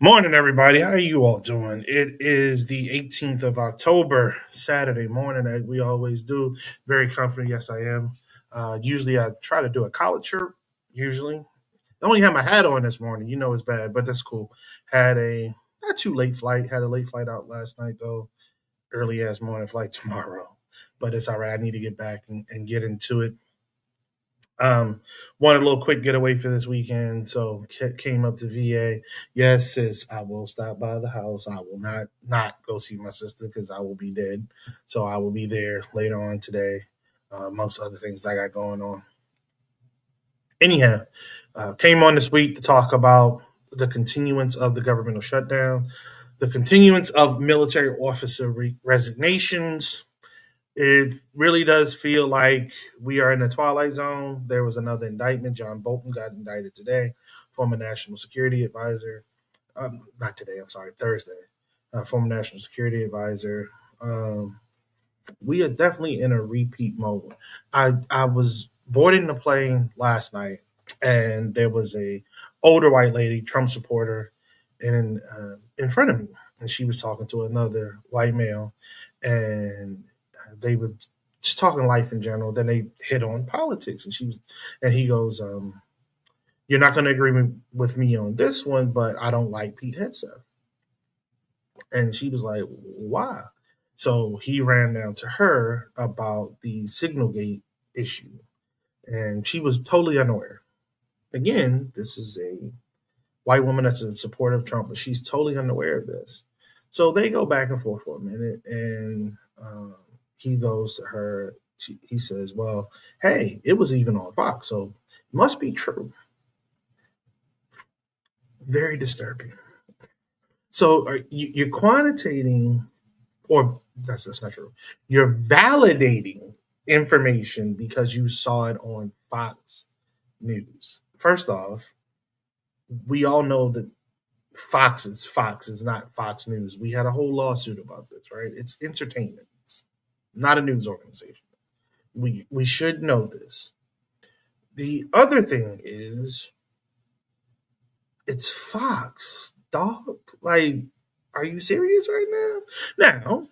Morning, everybody. How are you all doing? It is the 18th of October, Saturday morning, as we always do. Very confident. Yes, I am. Usually, I try to do a college shirt. Usually, I only had my hat on this morning. You know it's bad, but that's cool. Had a not too late flight. Had a late flight out last night though. Early ass morning flight tomorrow, but it's all right. I need to get back and get into it. Um, Wanted a little quick getaway for this weekend, so came up to VA. Yes, sis, I will stop by the house. I will not go see my sister because I will be dead. So I will be there later on today, amongst other things I got going on. Anyhow, came on this week to talk about the continuance of the governmental shutdown, the continuance of military officer resignations. It really does feel like we are in the Twilight Zone. There was another indictment. John Bolton got indicted today, former national security advisor. Not today, I'm sorry, Thursday. Former national security advisor. We are definitely in a repeat mode. I was boarding the plane last night, and there was a older white lady, Trump supporter, in front of me, and she was talking to another white male, and they were just talking life in general. Then they hit on politics, and he goes, "You're not going to agree with me on this one, but I don't like Pete Hegseth." And she was like, "Why?" So he ran down to her about the Signal Gate issue, and she was totally unaware. Again, this is a white woman that's in support of Trump, but she's totally unaware of this. So they go back and forth for a minute, and he goes to her. He says, "Well, hey, it was even on Fox, so it must be true." Very disturbing. So you're quantitating, or that's not true. You're validating information because you saw it on Fox News. First off, we all know that Fox is not Fox News. We had a whole lawsuit about this, right? It's entertainment. It's not a news organization. We should know this. The other thing is it's Fox, dog. Like, are you serious right now? Now,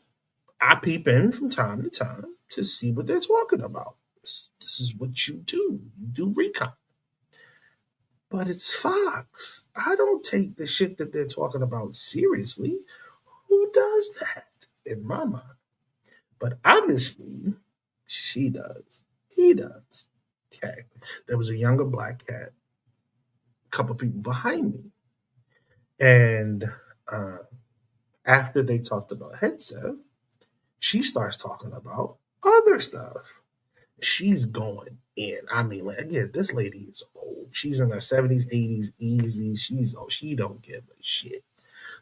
I peep in from time to time to see what they're talking about. This is what you do. You do recon. But it's Fox. I don't take the shit that they're talking about seriously. Who does that in my mind? But obviously, she does. He does. Okay. There was a younger black cat, a couple people behind me. And uh, after they talked about headset, she starts talking about other stuff. She's going in. I mean, like, again, this lady is old. She's in her 70s, 80s, easy. She's old. She don't give a shit.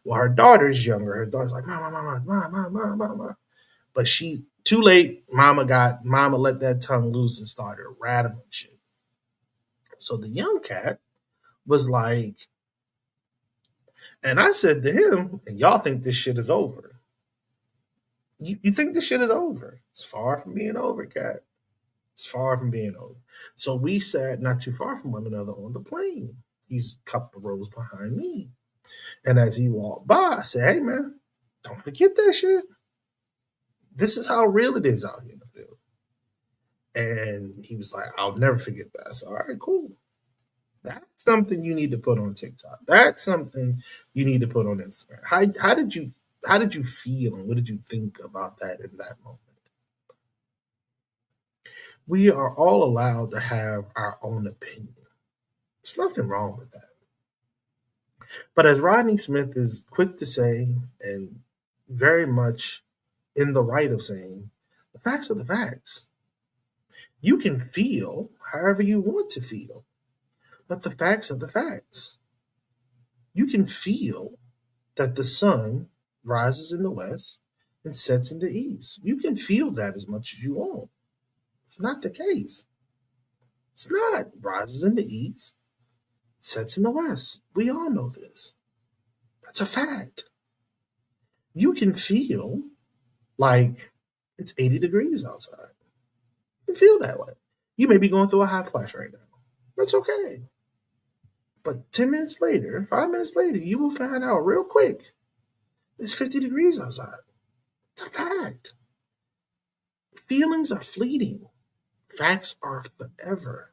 Well, her daughter's younger. Her daughter's like, mama, mama, mama, mama, mama. But she too late. Mama let that tongue loose and started rattling shit. So the young cat was like, and I said to him, and y'all think this shit is over. You think this shit is over? It's far from being over, cat. It's far from being over. So we sat not too far from one another on the plane. He's a couple of rows behind me. And as he walked by, I said, "Hey man, don't forget that shit. This is how real it is out here in the field." And he was like, "I'll never forget that." So, all right, cool. That's something you need to put on TikTok. That's something you need to put on Instagram. How did you feel and what did you think about that in that moment? We are all allowed to have our own opinion. There's nothing wrong with that. But as Rodney Smith is quick to say, and very much in the right of saying, the facts are the facts. You can feel however you want to feel, but the facts are the facts. You can feel that the sun rises in the west and sets in the east. You can feel that as much as you want. It's not the case. It's not. Rises in the east, sets in the west. We all know this. That's a fact. You can feel like it's 80 degrees outside. You feel that way. You may be going through a hot flash right now. That's okay. But 10 minutes later, 5 minutes later, you will find out real quick it's 50 degrees outside. It's a fact. Feelings are fleeting, facts are forever.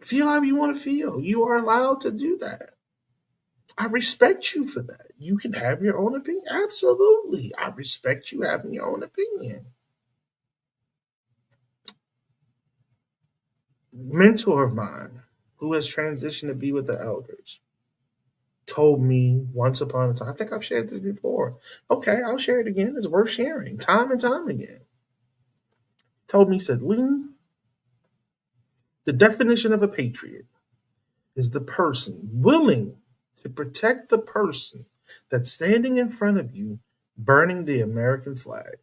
Feel how you want to feel. You are allowed to do that. I respect you for that. You can have your own opinion. Absolutely. I respect you having your own opinion. Mentor of mine who has transitioned to be with the elders told me once upon a time, I think I've shared this before. Okay, I'll share it again. It's worth sharing time and time again. Told me, said, Lean, the definition of a patriot is the person willing to protect the person that's standing in front of you burning the American flag.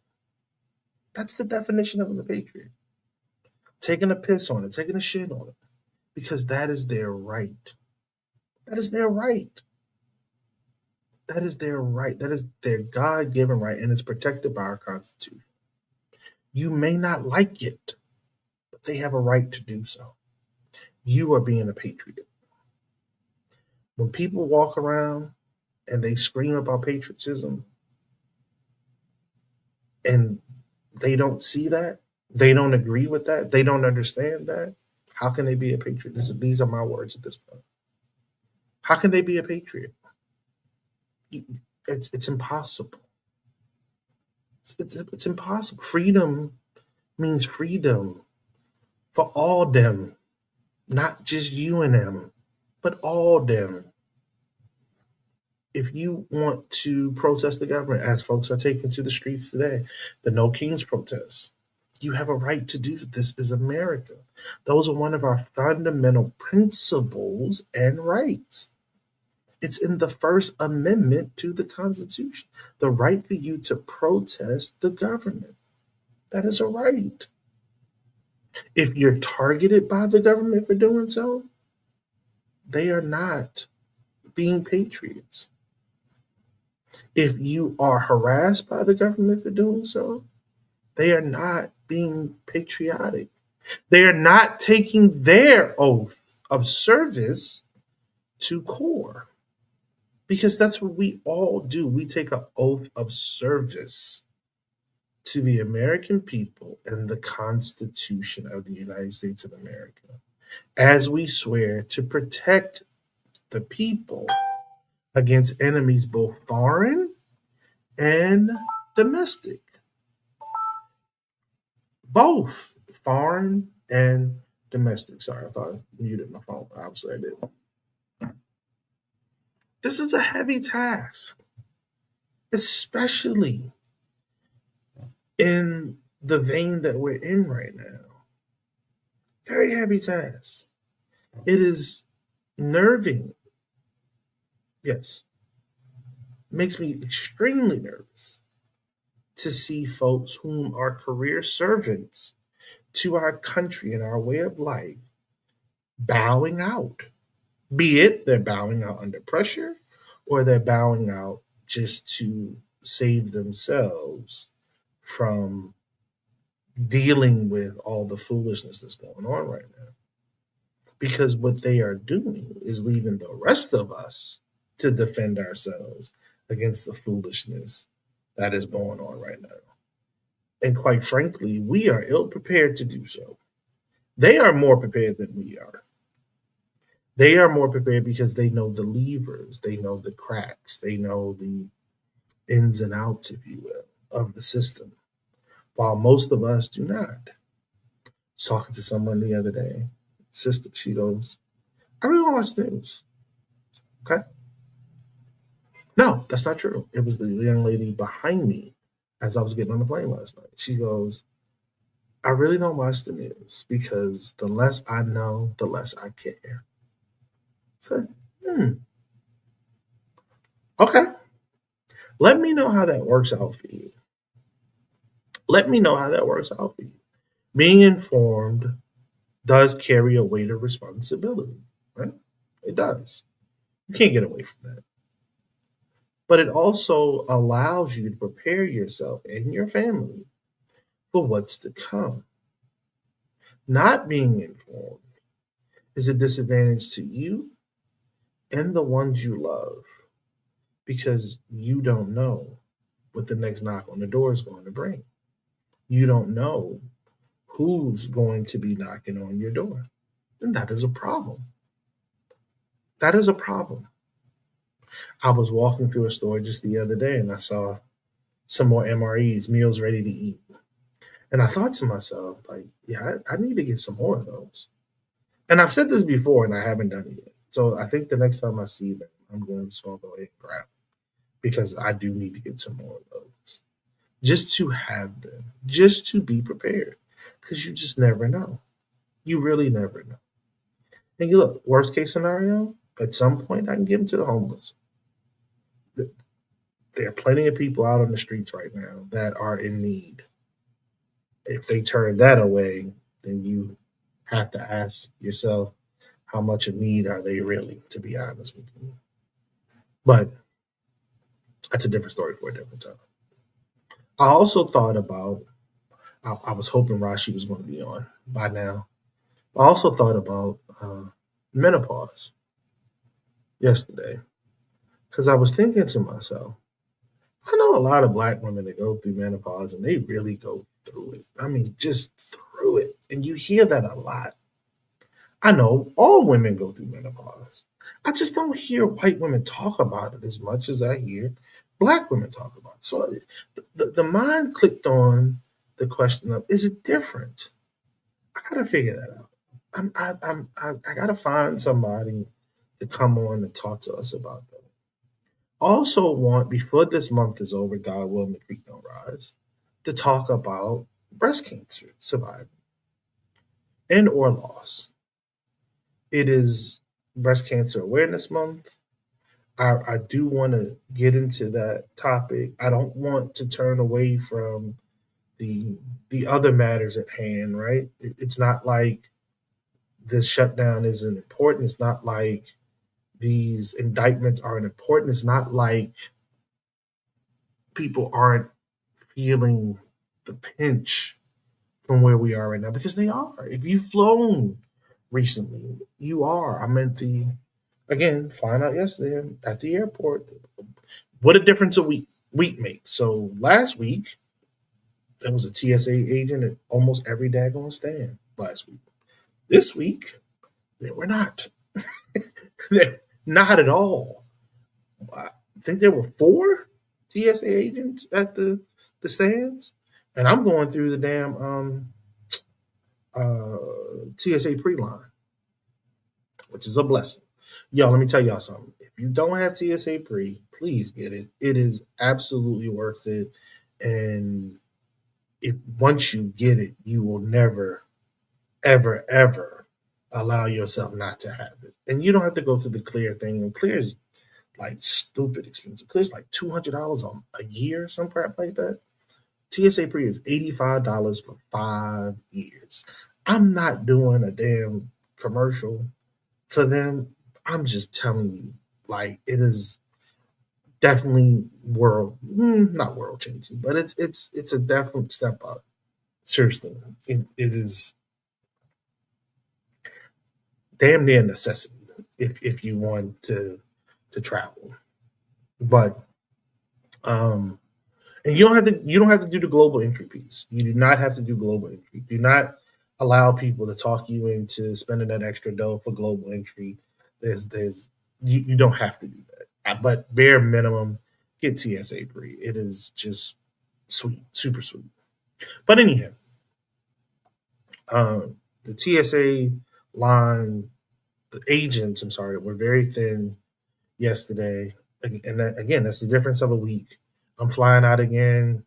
That's the definition of a patriot. Taking a piss on it, taking a shit on it, because that is their right. That is their right. That is their right. That is their God given right, and it's protected by our Constitution. You may not like it, but they have a right to do so. You are being a patriot. When people walk around and they scream about patriotism and they don't see that, they don't agree with that, they don't understand that, how can they be a patriot? These are my words at this point. How can they be a patriot? It's impossible. It's impossible. Freedom means freedom for all them, not just you and them, but all them. If you want to protest the government, as folks are taking to the streets today, the No Kings protests, you have a right to do this. Is America. Those are one of our fundamental principles and rights. It's in the First Amendment to the Constitution, the right for you to protest the government. That is a right. If you're targeted by the government for doing so, they are not being patriots. If you are harassed by the government for doing so, they are not being patriotic. They are not taking their oath of service to core, because that's what we all do. We take an oath of service to the American people and the Constitution of the United States of America, as we swear to protect the people against enemies both foreign and domestic. Both foreign and domestic. Sorry, I thought I muted my phone. Obviously, I didn't. This is a heavy task, especially in the vein that we're in right now. Very heavy task. It is nerving. Yes. Makes me extremely nervous to see folks whom are career servants to our country and our way of life bowing out. Be it they're bowing out under pressure or they're bowing out just to save themselves from dealing with all the foolishness that's going on right now. Because what they are doing is leaving the rest of us to defend ourselves against the foolishness that is going on right now. And quite frankly, we are ill prepared to do so. They are more prepared than we are. They are more prepared because they know the levers, they know the cracks, they know the ins and outs, if you will, of the system, while most of us do not. Talking to someone the other day, sister, she goes, I really don't watch the news. Okay. No, that's not true. It was the young lady behind me as I was getting on the plane last night. She goes, I really don't watch the news because the less I know, the less I care. So, okay. Let me know how that works out for you. Let me know how that works out for you. Being informed does carry a weight of responsibility, right? It does. You can't get away from that. But it also allows you to prepare yourself and your family for what's to come. Not being informed is a disadvantage to you and the ones you love because you don't know what the next knock on the door is going to bring. You don't know who's going to be knocking on your door. And that is a problem. That is a problem. I was walking through a store just the other day and I saw some more MREs, meals ready to eat. And I thought to myself, like, yeah, I need to get some more of those. And I've said this before and I haven't done it yet. So I think the next time I see them, I'm going to just go ahead and grab them because I do need to get some more of those. Just to have them, just to be prepared. Because you just never know. You really never know. And you look, worst case scenario, at some point I can give them to the homeless. There are plenty of people out on the streets right now that are in need. If they turn that away, then you have to ask yourself how much of need are they really, to be honest with you. But that's a different story for a different time. I also thought about, I was hoping Rashi was going to be on by now. I also thought about menopause yesterday because I was thinking to myself, I know a lot of black women that go through menopause and they really go through it. I mean, just through it. And you hear that a lot. I know all women go through menopause. I just don't hear white women talk about it as much as I hear black women talk about it. So the mind clicked on the question of, is it different? I got to figure that out. I got to find somebody to come on and talk to us about that. Also want, before this month is over, God willing, the creek don't rise, to talk about breast cancer survival and or loss. It is Breast Cancer Awareness Month. I do want to get into that topic. I don't want to turn away from the the other matters at hand, right? It's not like this shutdown isn't important. It's not like these indictments aren't important. It's not like people aren't feeling the pinch from where we are right now because they are. If you've flown recently, you are. I meant the again flying out yesterday at the airport. What a difference a week makes. So last week there was a TSA agent at almost every daggone stand last week. This week there were not. They're not at all. I think there were four TSA agents at the stands, and I'm going through the damn TSA pre line, which is a blessing. Yo, let me tell y'all something. If you don't have TSA pre, please get it. It is absolutely worth it, and if once you get it, you will never, ever, ever allow yourself not to have it. And you don't have to go through the clear thing. And clear is like stupid expensive. Clear's like $200 a year, some crap like that. TSA pre is $85 for 5 years. I'm not doing a damn commercial for them. I'm just telling you, like it is definitely not world changing, but it's a definite step up. Seriously, it is damn near necessity if you want to travel. But um and you don't have to do the global entry piece. You do not have to do global entry. Do not allow people to talk you into spending that extra dough for global entry. There's you don't have to do that. But bare minimum, get TSA free. It is just sweet, super sweet. But anyhow, the TSA line, the agents, I'm sorry, were very thin yesterday. And that, again, that's the difference of a week. I'm flying out again,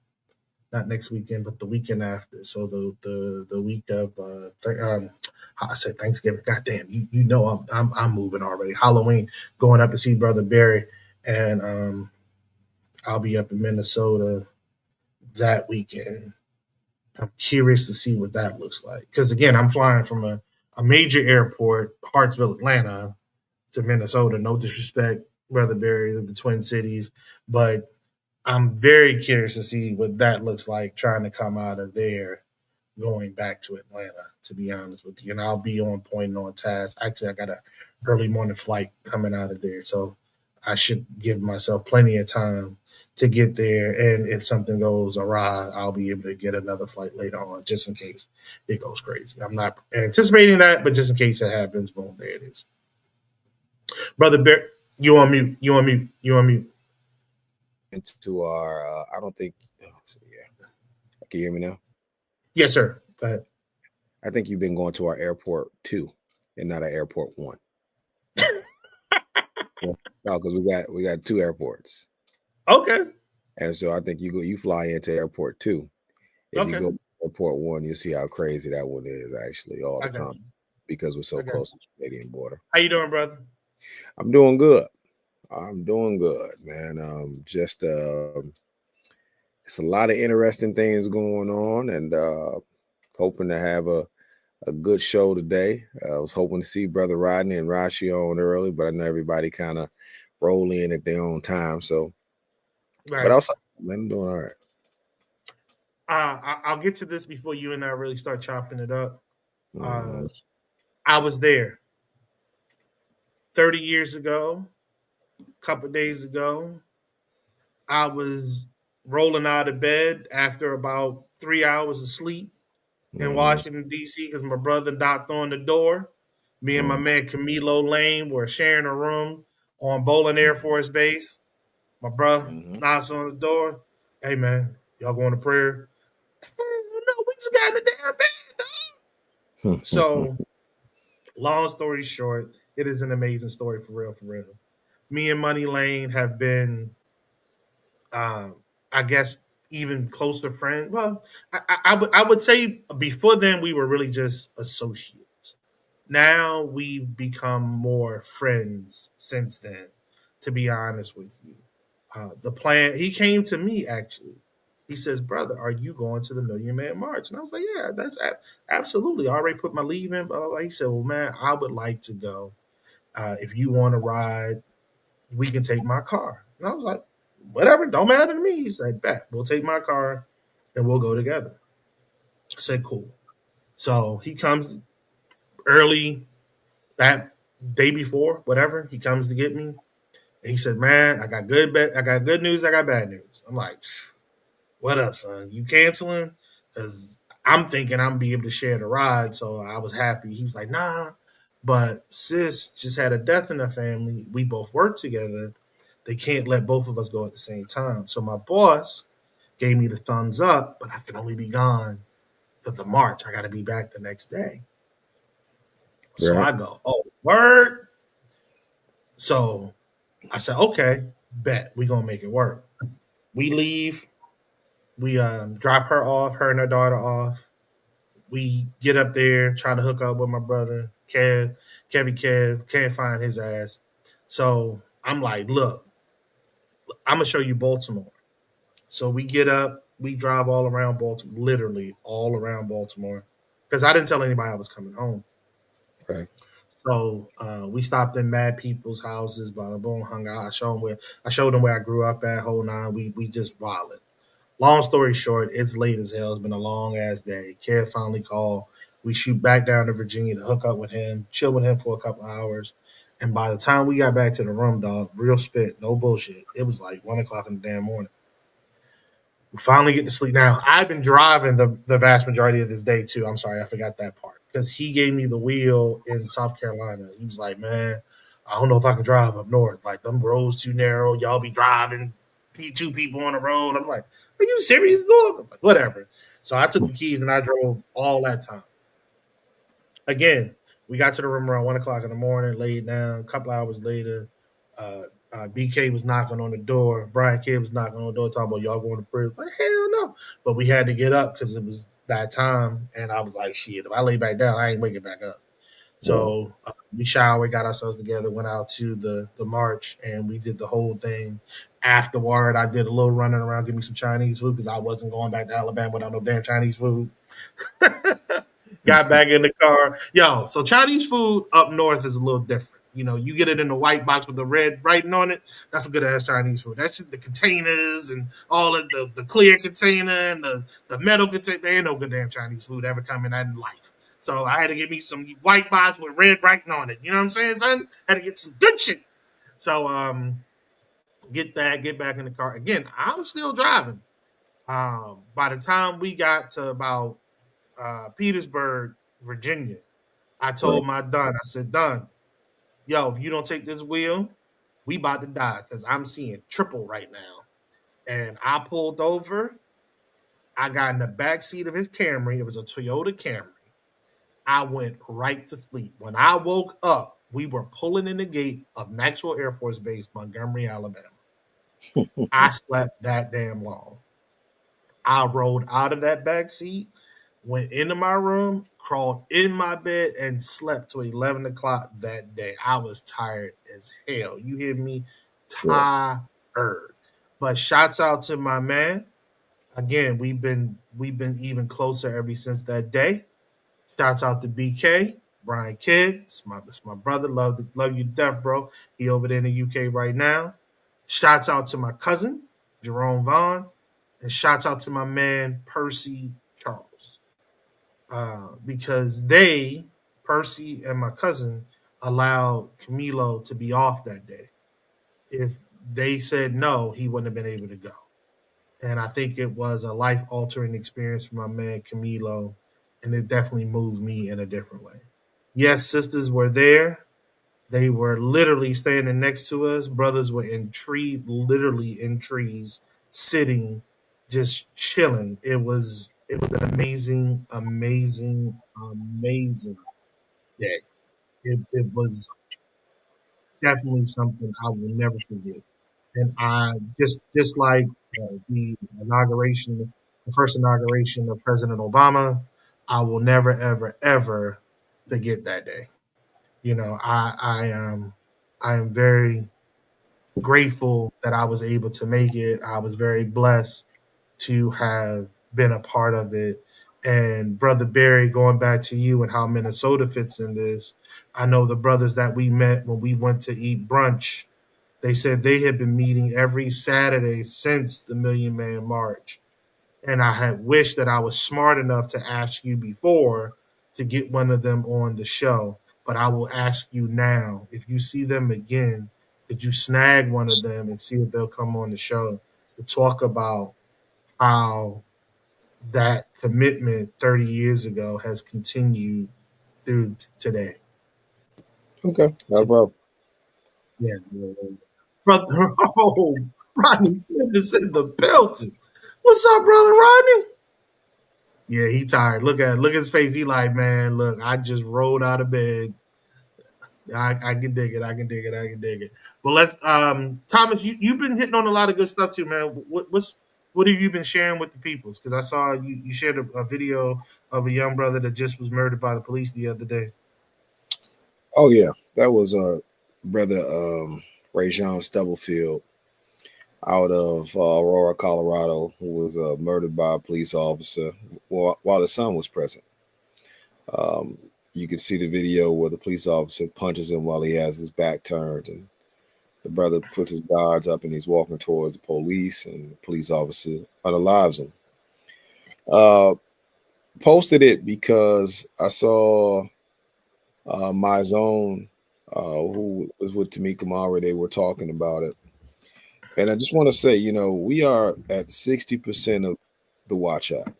not next weekend, but the weekend after. So the week of I said Thanksgiving. God damn, you know I'm moving already. Halloween, going up to see Brother Barry, and I'll be up in Minnesota that weekend. I'm curious to see what that looks like because again, I'm flying from a major airport, Hartsville, Atlanta, to Minnesota. No disrespect, Brother Barry, of the Twin Cities, but I'm very curious to see what that looks like trying to come out of there going back to Atlanta, to be honest with you. And I'll be on point and on task. Actually, I got a early morning flight coming out of there. So I should give myself plenty of time to get there. And if something goes awry, I'll be able to get another flight later on, just in case it goes crazy. I'm not anticipating that, but just in case it happens, boom, there it is. Brother Bear, you on mute. You on mute. You on mute. Into our, I don't think, oh, so yeah. Can you hear me now? Yes, sir. Go ahead. I think you've been going to our airport 2 and not our airport 1. No, because we got 2 airports. Okay. And so I think you fly into airport 2. If you go to airport 1, you'll see how crazy that one is actually all the time because we're so close to the Canadian border. How you doing, brother? I'm doing good. I'm doing good, man. Just it's a lot of interesting things going on, and hoping to have a good show today. I was hoping to see Brother Rodney and Rashi on early, but I know everybody kind of roll in at their own time. So, but I was like, man, I'm doing all right. I'll get to this before you and I really start chopping it up. I was there 30 years ago, a couple of days ago. I was rolling out of bed after about 3 hours of sleep in Washington, D.C., because my brother knocked on the door. Me and my man Camilo Lane were sharing a room on Bolin Air Force Base. My brother knocks on the door. Hey, man, y'all going to prayer? No, we just got in the damn bed, dog. So, long story short, it is an amazing story for real, for real. Me and Money Lane have been, I guess, even closer friends. Well, I would say before then we were really just associates. Now we've become more friends since then, to be honest with you. The plan, he came to me actually. He says, brother, are you going to the Million Man March? And I was like, yeah, that's absolutely. I already put my leave in. Blah, blah, blah. He said, well, man, I would like to go. If you want to ride, we can take my car. And I was like, whatever, don't matter to me. He said, bet, we'll take my car and we'll go together. I said, cool. So he comes early that day before, whatever. He comes to get me. And he said, man, I got good news, I got bad news. I'm like, what up, son? You canceling? Because I'm thinking I'm be able to share the ride. So I was happy. He was like, nah. But sis just had a death in her family. We both work together. They can't let both of us go at the same time. So my boss gave me the thumbs up, but I can only be gone for the March. I got to be back the next day. So I go, oh, word. So I said, okay, bet we gonna make it work. We leave. We drop her off, her and her daughter off. We get up there, try to hook up with my brother, Kev, can't find his ass. So I'm like, look, I'm gonna show you Baltimore. So we get up, we drive all around Baltimore, literally all around Baltimore, because I didn't tell anybody I was coming home. Right. So we stopped in mad people's houses, blah, boom, hung out. I showed them where I grew up at, whole nine. We just wilded. Long story short, it's late as hell. It's been a long ass day. Kev finally called. We shoot back down to Virginia to hook up with him, chill with him for a couple hours. And by the time we got back to the room, dog, real spit, no bullshit. It was like 1 o'clock in the damn morning. We finally get to sleep. Now, I've been driving the vast majority of this day, too. I'm sorry, I forgot that part. Because he gave me the wheel in South Carolina. He was like, man, I don't know if I can drive up north. Like, them roads too narrow. Y'all be driving 2 people on the road. I'm like, are you serious, dog? I'm like, whatever. So I took the keys and I drove all that time. Again, we got to the room around 1 o'clock in the morning, laid down. A couple hours later, BK was knocking on the door. Brian Kidd was knocking on the door, talking about y'all going to prayer. Like, hell no. But we had to get up because it was that time. And I was like, shit, if I lay back down, I ain't waking back up. So we showered, got ourselves together, went out to the march, and we did the whole thing. Afterward, I did a little running around, give me some Chinese food because I wasn't going back to Alabama without no damn Chinese food. Got back in the car. Yo, so Chinese food up north is a little different. You know, you get it in the white box with the red writing on it. That's what good ass Chinese food. That's the containers and all of the clear container and the metal container. There ain't no good damn Chinese food ever coming out in life. So I had to get me some white box with red writing on it. You know what I'm saying, son? Had to get some good shit. So get that, get back in the car. Again, I'm still driving. By the time we got to about Petersburg, Virginia, I Right. told my Don, I said, Don, yo, if you don't take this wheel, we about to die because I'm seeing triple right now. And I pulled over. I got in the back seat of his Camry. It was a Toyota Camry. I went right to sleep. When I woke up, we were pulling in the gate of Maxwell Air Force Base, Montgomery, Alabama. I slept that damn long. I rolled out of that back seat, went into my room, crawled in my bed, and slept till 11 o'clock that day. I was tired as hell. You hear me? Right. Tired. But shouts out to my man. Again, we've been even closer ever since that day. Shouts out to BK, Brian Kidd. It's my brother. Love you to death, bro. He over there in the UK right now. Shouts out to my cousin, Jerome Vaughn. And shouts out to my man, Percy Charles. Because Percy and my cousin, allowed Camilo to be off that day. If they said no, he wouldn't have been able to go. And I think it was a life altering experience for my man Camilo, and it definitely moved me in a different way. Yes, sisters were there. They were literally standing next to us. Brothers were in trees, literally in trees, sitting, just chilling. It was an amazing, amazing, amazing day. It was definitely something I will never forget. And I just like the inauguration, the first inauguration of President Obama, I will never ever ever forget that day. You know, I am very grateful that I was able to make it. I was very blessed to have been a part of it. And Brother Barry, going back to you and how Minnesota fits in this, I know the brothers that we met when we went to eat brunch, they said they had been meeting every Saturday since the Million Man March. And I had wished that I was smart enough to ask you before to get one of them on the show. But I will ask you now, if you see them again, could you snag one of them and see if they'll come on the show to talk about how that commitment 30 years ago has continued through today? Okay. No To, problem. yeah, brother. Oh, Rodney Smith is in the building. What's up, brother Rodney? Yeah, he tired. Look at his face. He like, man, look, I just rolled out of bed. I can dig it. I can dig it. I can dig it. But let's Thomas, you've been hitting on a lot of good stuff too, man. What have you been sharing with the peoples? Because I saw you shared a video of a young brother that just was murdered by the police the other day. Oh yeah, that was brother Rajon Stubblefield out of Aurora, Colorado, who was murdered by a police officer while his son was present. Um, you can see the video where the police officer punches him while he has his back turned, and the brother puts his guards up and he's walking towards the police, and the police officer unalives him. Uh, Posted it because I saw my zone, who was with Tamika Mara. They were talking about it. And I just want to say, we are at 60% of the watch out.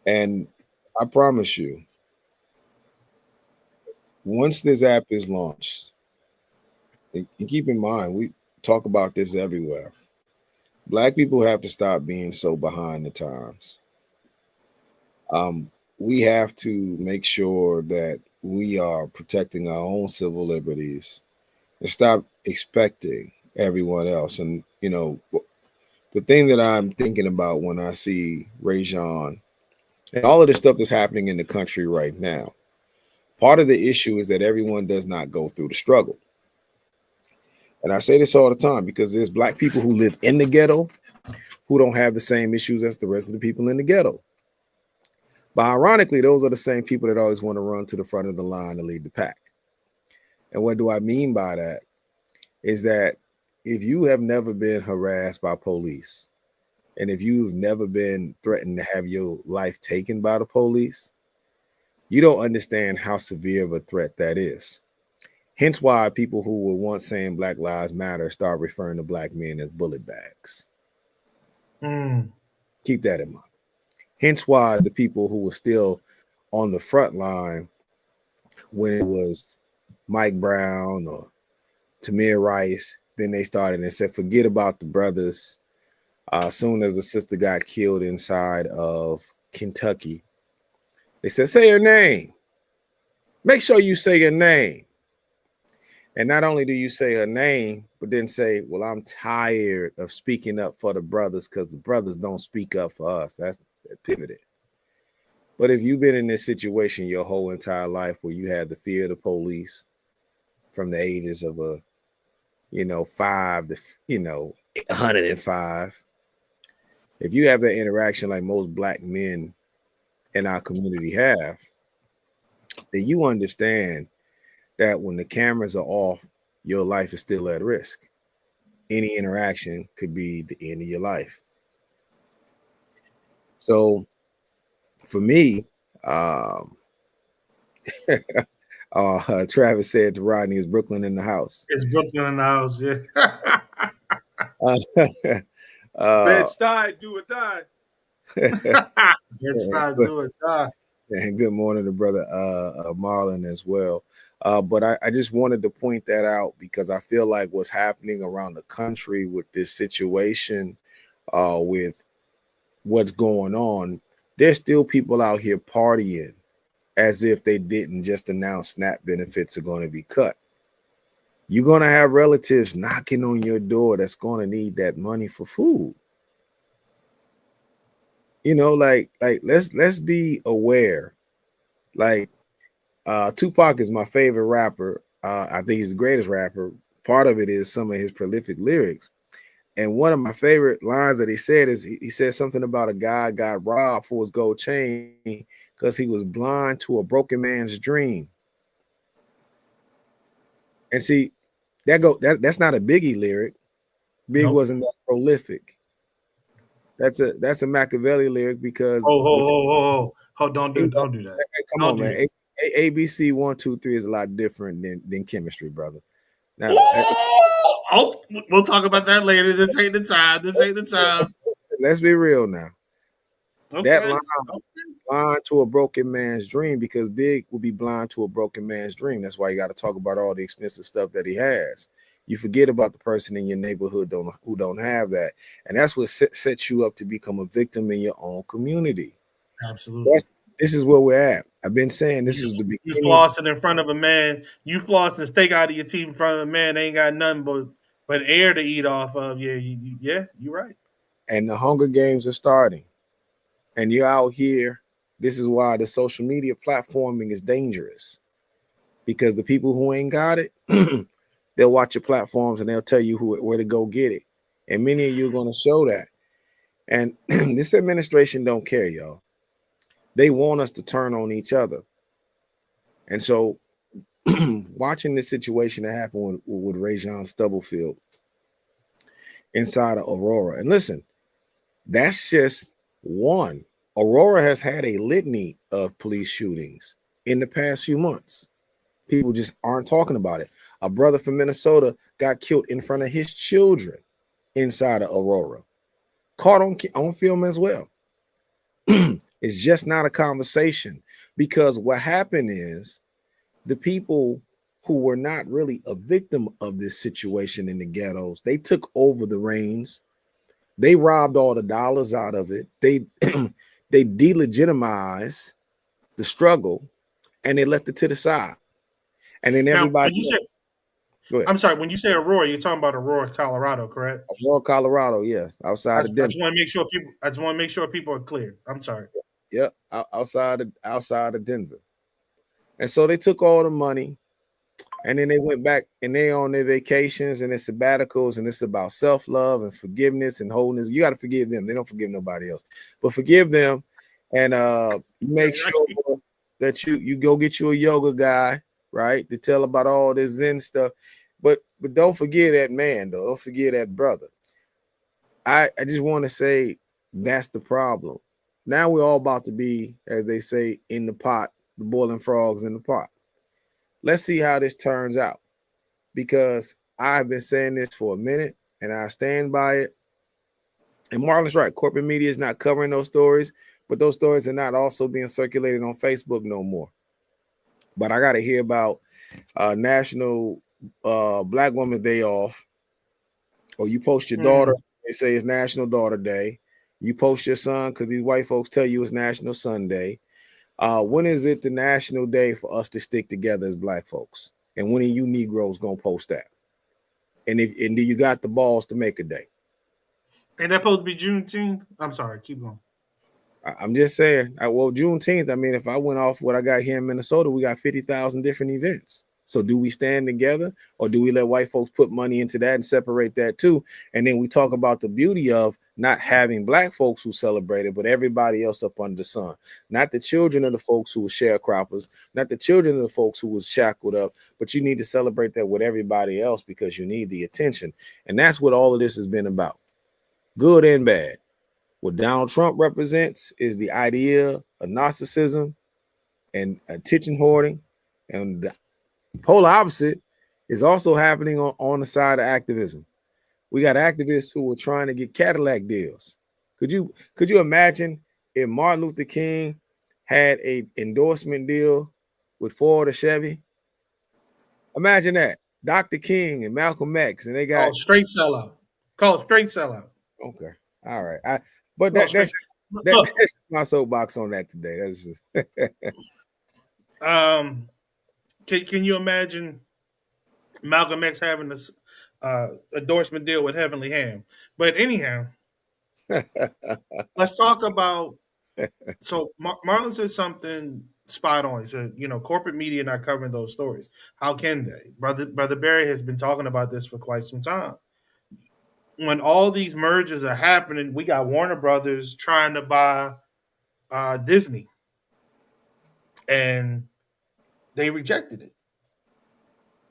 And I promise you, once this app is launched, and keep in mind, we talk about this everywhere. Black people have to stop being so behind the times. We have to make sure that we are protecting our own civil liberties and stop expecting everyone else. And, the thing that I'm thinking about when I see Rajon and all of the stuff that's happening in the country right now, part of the issue is that everyone does not go through the struggle. And I say this all the time because there's Black people who live in the ghetto who don't have the same issues as the rest of the people in the ghetto. But ironically, those are the same people that always want to run to the front of the line and lead the pack. And what do I mean by that? Is that if you have never been harassed by police, and if you've never been threatened to have your life taken by the police, you don't understand how severe of a threat that is. Hence why people who were once saying Black Lives Matter start referring to black men as bullet bags. Mm. Keep that in mind. Hence why the people who were still on the front line when it was Mike Brown or Tamir Rice, then they started and said, forget about the brothers. As soon as the sister got killed inside of Kentucky, they said, say her name. Make sure you say your name. And not only do you say her name, but then say, well, I'm tired of speaking up for the brothers because the brothers don't speak up for us. That pivoted. But if you've been in this situation your whole entire life where you had the fear of the police from the ages of 5 to 105, if you have that interaction like most black men in our community have, then you understand that when the cameras are off, your life is still at risk. Any interaction could be the end of your life. So for me, Travis said to Rodney, is Brooklyn in the house? It's Brooklyn in the house, yeah. Bed-Stuy, do or die. Bed-Stuy, do or die. And good morning to brother Marlon as well. But I just wanted to point that out because I feel like what's happening around the country with this situation, with what's going on, there's still people out here partying as if they didn't just announce SNAP benefits are going to be cut. You're going to have relatives knocking on your door that's going to need that money for food. Like let's be aware. Like Tupac is my favorite rapper. I think he's the greatest rapper. Part of it is some of his prolific lyrics. And one of my favorite lines that he said is he said something about a guy got robbed for his gold chain because he was blind to a broken man's dream. And see, that's not a Biggie lyric. Big wasn't that prolific. That's a Machiavelli lyric because don't do that. Come on, man. ABC 1, 2, 3 is a lot different than chemistry, brother. Now, we'll talk about that later. This ain't the time. Let's be real now. Okay. That line, blind to a broken man's dream, because Big will be blind to a broken man's dream. That's why you got to talk about all the expensive stuff that he has. You forget about the person in your neighborhood who don't have that. And that's what sets you up to become a victim in your own community. Absolutely. This is where we're at. I've been saying this is the beginning. You flossing in front of a man. You flossing the steak out of your teeth in front of a man. They ain't got nothing but air to eat off of. Yeah, you're right. And the Hunger Games are starting. And you're out here. This is why the social media platforming is dangerous. Because the people who ain't got it, they'll watch your platforms and they'll tell you where to go get it. And many of you are going to show that. And this administration don't care, y'all. They want us to turn on each other. And so watching this situation that happened with Rajon Stubblefield inside of Aurora. And listen, that's just one. Aurora has had a litany of police shootings in the past few months. People just aren't talking about it. A brother from Minnesota got killed in front of his children inside of Aurora. Caught on film as well. It's just not a conversation, because what happened is the people who were not really a victim of this situation in the ghettos, they took over the reins. They robbed all the dollars out of it. They delegitimized the struggle and they left it to the side. And then everybody. I'm sorry, when you say Aurora, you're talking about Aurora, Colorado, correct? Aurora, Colorado, yes, outside of Denver. I just want to make sure people are clear. I'm sorry. Yeah, outside of Denver. And so they took all the money, and then they went back and they on their vacations and their sabbaticals, and it's about self-love and forgiveness and wholeness. You got to forgive them. They don't forgive nobody else, but forgive them, and make sure that you go get you a yoga guy, right? To tell about all this Zen stuff. But don't forget that man, though. Don't forget that brother. I just want to say that's the problem. Now we're all about to be, as they say, in the pot, the boiling frogs in the pot. Let's see how this turns out, because I've been saying this for a minute and I stand by it. And Marlon's right. Corporate media is not covering those stories, but those stories are not also being circulated on Facebook no more. But I got to hear about National Black Women's Day off, or you post your daughter, they say it's National Daughter Day. You post your son because these white folks tell you it's National Son Day. When is it the national day for us to stick together as black folks? And when are you Negroes gonna post that? And do you got the balls to make a day? Ain't that supposed to be Juneteenth? I'm sorry, keep going. I'm just saying. Well, Juneteenth. I mean, if I went off what I got here in Minnesota, we got 50,000 different events. So do we stand together, or do we let white folks put money into that and separate that too? And then we talk about the beauty of not having black folks who celebrate it, but everybody else up under the sun. Not the children of the folks who were sharecroppers, not the children of the folks who was shackled up, but you need to celebrate that with everybody else because you need the attention. And that's what all of this has been about, good and bad. What Donald Trump represents is the idea of narcissism and attention hoarding, and the polar opposite is also happening on the side of activism. We got activists who are trying to get Cadillac deals. Could you imagine if Martin Luther King had an endorsement deal with Ford or Chevy? Imagine that. Dr. King and Malcolm X, and they got straight sellout. Call it straight sellout. Okay, all right. That's my soapbox on that today. That's just Can you imagine Malcolm X having this endorsement deal with Heavenly Ham? But anyhow, let's talk about. So Marlon said something spot on. He said, corporate media not covering those stories. How can they? Brother Barry has been talking about this for quite some time. When all these mergers are happening, we got Warner Brothers trying to buy Disney, and they rejected it.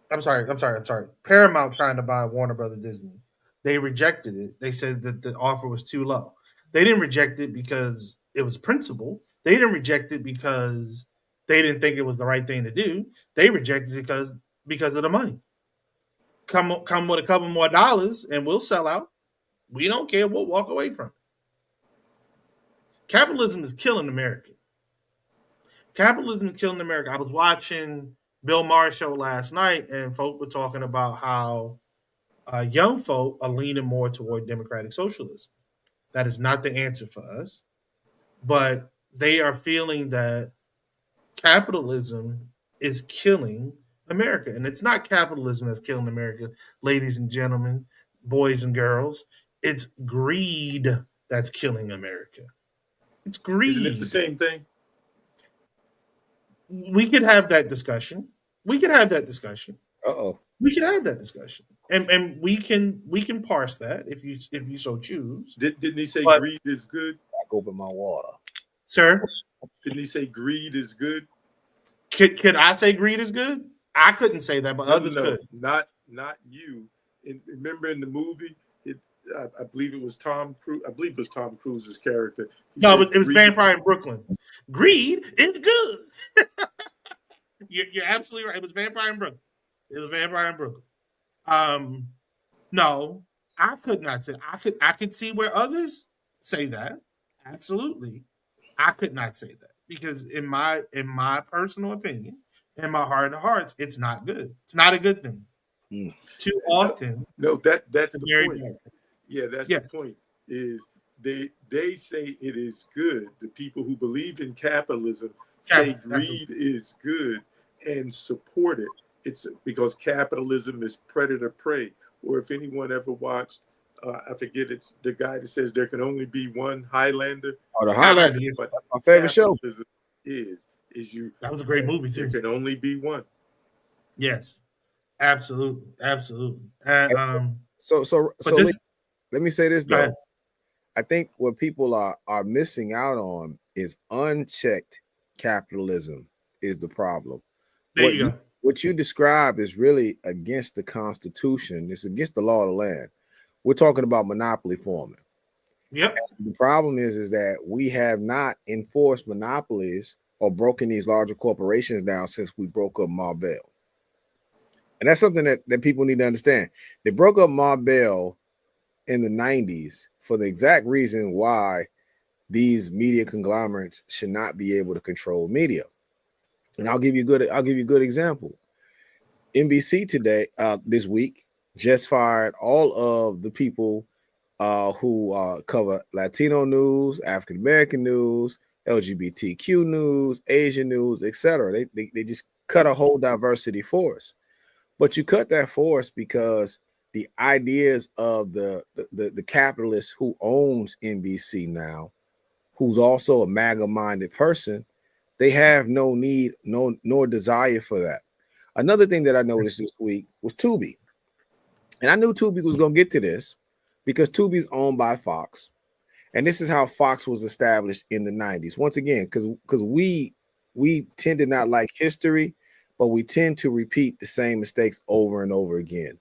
I'm sorry. Paramount trying to buy Warner Brothers Disney. They rejected it. They said that the offer was too low. They didn't reject it because it was principle. They didn't reject it because they didn't think it was the right thing to do. They rejected it because of the money. Come with a couple more dollars and we'll sell out. We don't care. We'll walk away from it. Capitalism is killing America. Capitalism is killing America. I was watching Bill Maher's show last night, and folk were talking about how young folk are leaning more toward democratic socialism. That is not the answer for us, but they are feeling that capitalism is killing America. And it's not capitalism that's killing America, ladies and gentlemen, boys and girls. It's greed that's killing America. It's greed. Isn't it the same thing? We could have that discussion. We could have that discussion. We can have that discussion, and we can parse that if you so choose. Didn't he say greed is good? Back open my water, sir. Didn't he say greed is good? Could I say greed is good? I couldn't say that, but others could. Not you. Remember in the movie, I believe it was Tom Cruise. I believe it was Tom Cruise's character. No, but it was Vampire in Brooklyn. Greed is good. You're absolutely right. It was Vampire in Brooklyn. No, I could not say. I could see where others say that. Absolutely, I could not say that because in my personal opinion, in my heart of hearts, it's not good. It's not a good thing. Too often. No, that's the point. Bad. Yeah, that's the point. Is they say it is good. The people who believe in capitalism say greed is good and support it. It's because capitalism is predator prey. Or if anyone ever watched, I forget, it's the guy that says there can only be one Highlander. Oh, the Highlander is my favorite show. That was a great movie too. There can only be one. Yes, absolutely. So let me say this though. I think what people are missing out on is unchecked capitalism is the problem. There you go. what you describe is really against the Constitution. It's against the law of the land. We're talking about monopoly forming. Yep. And the problem is that we have not enforced monopolies or broken these larger corporations down since we broke up Ma-Bell. And that's something that people need to understand. They broke up Ma-Bell in the 90s for the exact reason why these media conglomerates should not be able to control media. And I'll give you a good example. NBC today, this week, just fired all of the people who cover Latino news, African American news, LGBTQ news, Asian news, etc. They just cut a whole diversity force. But you cut that force because the ideas of the capitalist who owns NBC now, who's also a MAGA-minded person, they have no need, nor desire for that. Another thing that I noticed this week was Tubi. And I knew Tubi was going to get to this because Tubi's owned by Fox. And this is how Fox was established in the 90s. Once again, because we tend to not like history, but we tend to repeat the same mistakes over and over again.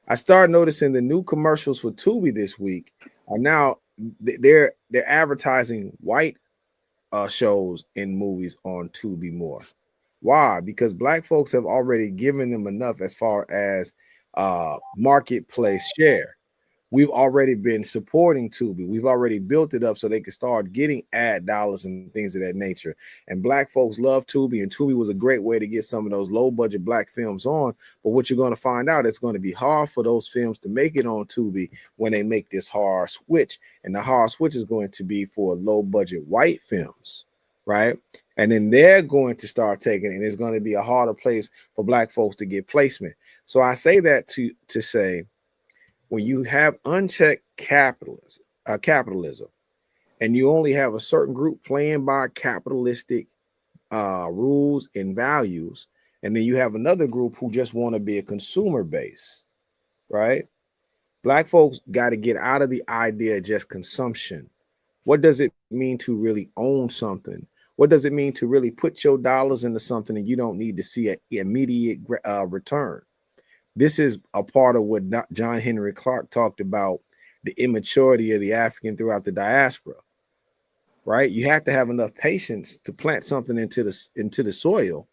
I started noticing the new commercials for Tubi this week are now they're advertising white shows and movies on Tubi more. Why? Because black folks have already given them enough as far as marketplace share. We've already been supporting Tubi. We've already built it up so they can start getting ad dollars and things of that nature. And black folks love Tubi, and Tubi was a great way to get some of those low-budget black films on. But what you're going to find out, it's going to be hard for those films to make it on Tubi when they make this hard switch. And the hard switch is going to be for low-budget white films, right? And then they're going to start taking it, and it's going to be a harder place for black folks to get placement. So I say that to say, when you have unchecked capitalism, and you only have a certain group playing by capitalistic rules and values, and then you have another group who just want to be a consumer base, right? Black folks got to get out of the idea of just consumption. What does it mean to really own something? What does it mean to really put your dollars into something and you don't need to see an immediate return? This is a part of what John Henry Clark talked about, the immaturity of the African throughout the diaspora, right? You have to have enough patience to plant something into the soil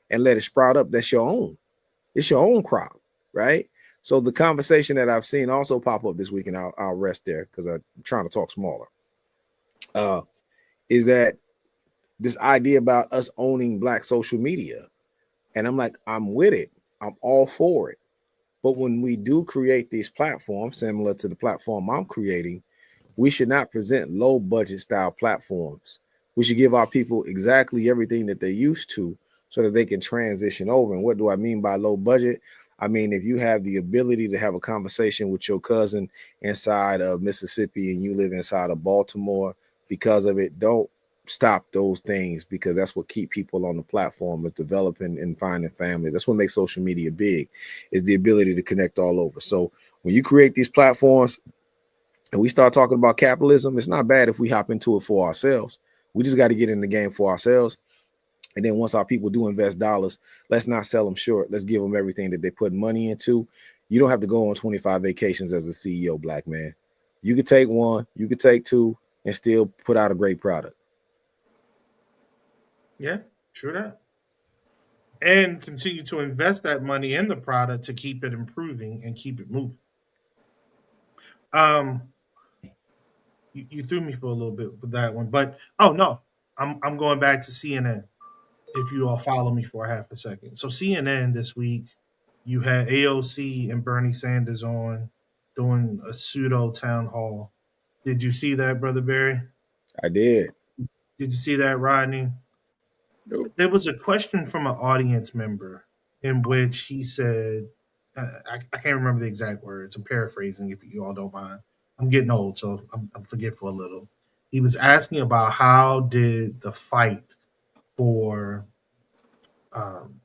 and let it sprout up. That's your own. It's your own crop, right? So the conversation that I've seen also pop up this week, and I'll rest there because I'm trying to talk smaller, is that this idea about us owning black social media. And I'm like, I'm with it. I'm all for it. But when we do create these platforms, similar to the platform I'm creating, we should not present low budget style platforms. We should give our people exactly everything that they used to so that they can transition over. And what do I mean by low budget? I mean, if you have the ability to have a conversation with your cousin inside of Mississippi and you live inside of Baltimore, because of it, don't stop those things, because that's what keep people on the platform, is developing and finding families. That's what makes social media big, is the ability to connect all over. So when you create these platforms and we start talking about capitalism, it's not bad if we hop into it for ourselves. We just got to get in the game for ourselves. And then once our people do invest dollars, let's not sell them short. Let's give them everything that they put money into. You don't have to go on 25 vacations as a CEO, black man. You could take one, you could take two, and still put out a great product. Yeah, true that. And continue to invest that money in the product to keep it improving and keep it moving. You threw me for a little bit with that one, but oh no, I'm going back to CNN. If you all follow me for a half a second, so CNN this week, you had AOC and Bernie Sanders on doing a pseudo town hall. Did you see that, Brother Barry? I did. Did you see that, Rodney? Nope. There was a question from an audience member in which he said, I can't remember the exact words. I'm paraphrasing if you all don't mind. I'm getting old, so I'm forgetful a little. He was asking about how did the fight for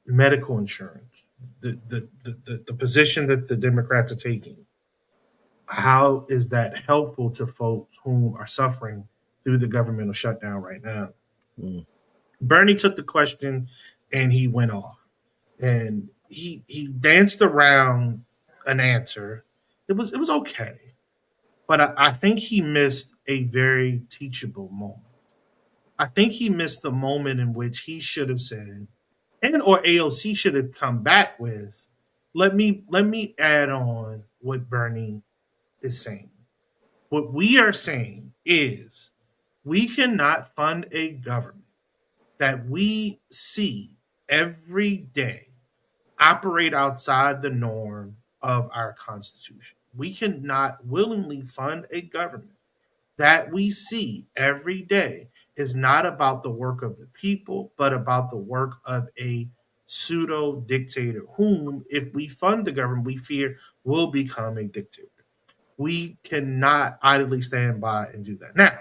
medical insurance, the position that the Democrats are taking, how is that helpful to folks who are suffering through the governmental shutdown right now? Mm. Bernie took the question and he went off. and he danced around an answer. It was okay, but I think he missed a very teachable moment. I think he missed the moment in which he should have said, and or AOC should have come back with, let me add on what Bernie is saying. What we are saying is we cannot fund a government that we see every day operate outside the norm of our Constitution. We cannot willingly fund a government that we see every day is not about the work of the people, but about the work of a pseudo dictator, whom, if we fund the government, we fear will become a dictator. We cannot idly stand by and do that. Now,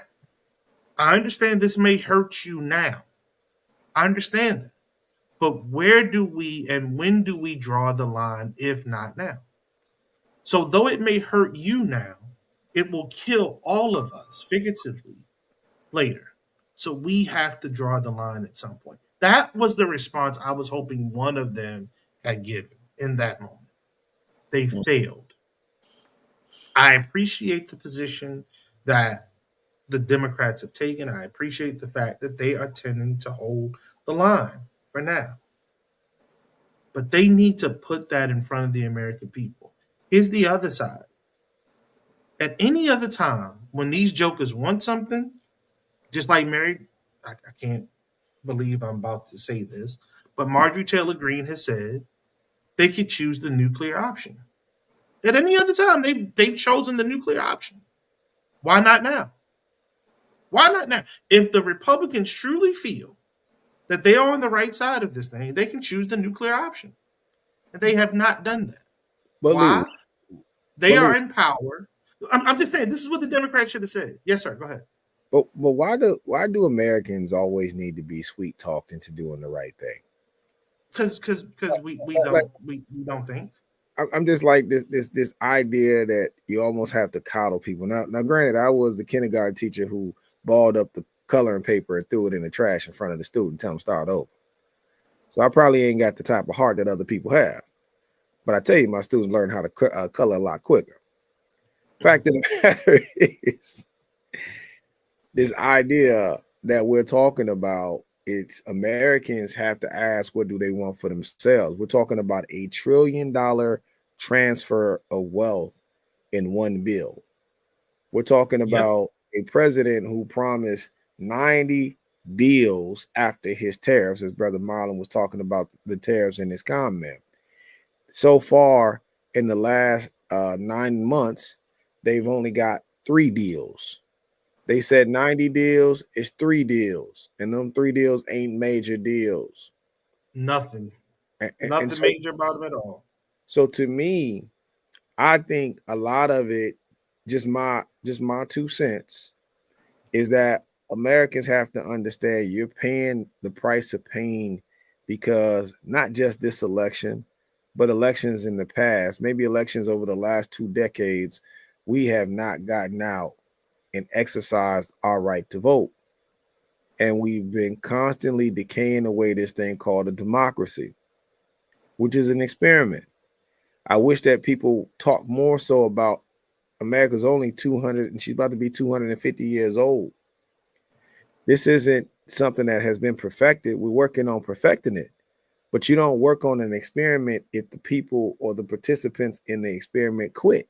I understand this may hurt you now. I understand that. But where do we and when do we draw the line if not now? So, though it may hurt you now, it will kill all of us figuratively later. So, we have to draw the line at some point. That was the response I was hoping one of them had given in that moment. They failed. I appreciate the position that the Democrats have taken. I appreciate the fact that they are tending to hold the line for now. But they need to put that in front of the American people. Here's the other side. At any other time, when these jokers want something, just like Mary, I can't believe I'm about to say this, but Marjorie Taylor Greene has said they could choose the nuclear option. At any other time, they've chosen the nuclear option. Why not now? Why not now? If the Republicans truly feel that they are on the right side of this thing, they can choose the nuclear option. And they have not done that. But Why? Lou, They are in power. I'm just saying, this is what the Democrats should have said. Yes, sir. Go ahead. but why do Americans always need to be sweet talked into doing the right thing? Because we Like, don't think. I'm just like this idea that you almost have to coddle people. Now, granted, I was the kindergarten teacher who balled up the coloring paper and threw it in the trash in front of the student, tell them start over. So I probably ain't got the type of heart that other people have. But I tell you, my students learn how to color a lot quicker. Fact of the matter is, this idea that we're talking about, it's Americans have to ask what do they want for themselves. We're talking about $1 trillion transfer of wealth in one bill. We're talking about a president who promised 90 deals after his tariffs, as Brother Marlon was talking about the tariffs in his comment. So far, in the last 9 months, they've only got 3 deals. They said 90 deals, it's 3 deals. And them 3 deals ain't major deals. Nothing. Nothing So, major about them at all. So to me, I think a lot of it, just my 2 cents, is that Americans have to understand you're paying the price of pain because not just this election, but elections in the past, maybe elections over the last 2 decades, we have not gotten out and exercised our right to vote. And we've been constantly decaying away this thing called a democracy, which is an experiment. I wish that people talk more so about America's only 200, and she's about to be 250 years old. This isn't something that has been perfected. We're working on perfecting it. But you don't work on an experiment if the people or the participants in the experiment quit.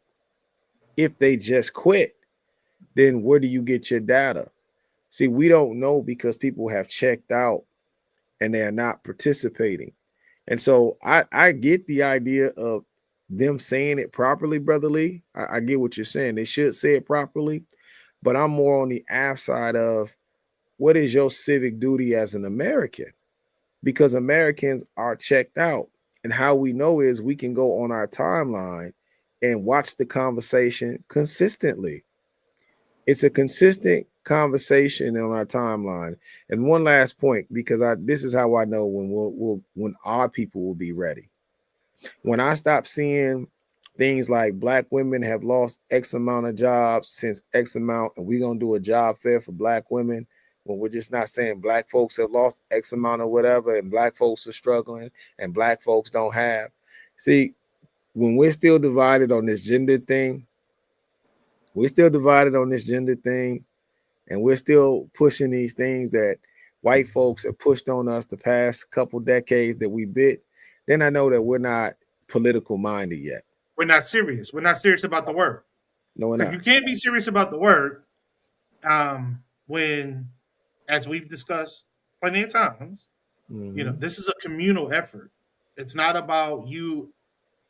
If they just quit, then where do you get your data? See, we don't know because people have checked out and they are not participating. And so I get the idea of them saying it properly, Brother Lee. I get what you're saying. They should say it properly. But I'm more on the app side of what is your civic duty as an American? Because Americans are checked out. And how we know is we can go on our timeline and watch the conversation consistently. It's a consistent conversation on our timeline. And one last point, because this is how I know when our people will be ready. When I stop seeing things like Black women have lost X amount of jobs since X amount, and we're gonna do a job fair for Black women. when we're just not saying black folks have lost X amount or whatever, and black folks are struggling and black folks don't have. See, when we're still divided on this gender thing, and we're still pushing these things that white folks have pushed on us the past couple decades that we bit, then I know that we're not political minded yet. We're not serious. We're not serious about the work. No, we're not. You can't be serious about the work when, as we've discussed plenty of times, this is a communal effort. It's not about you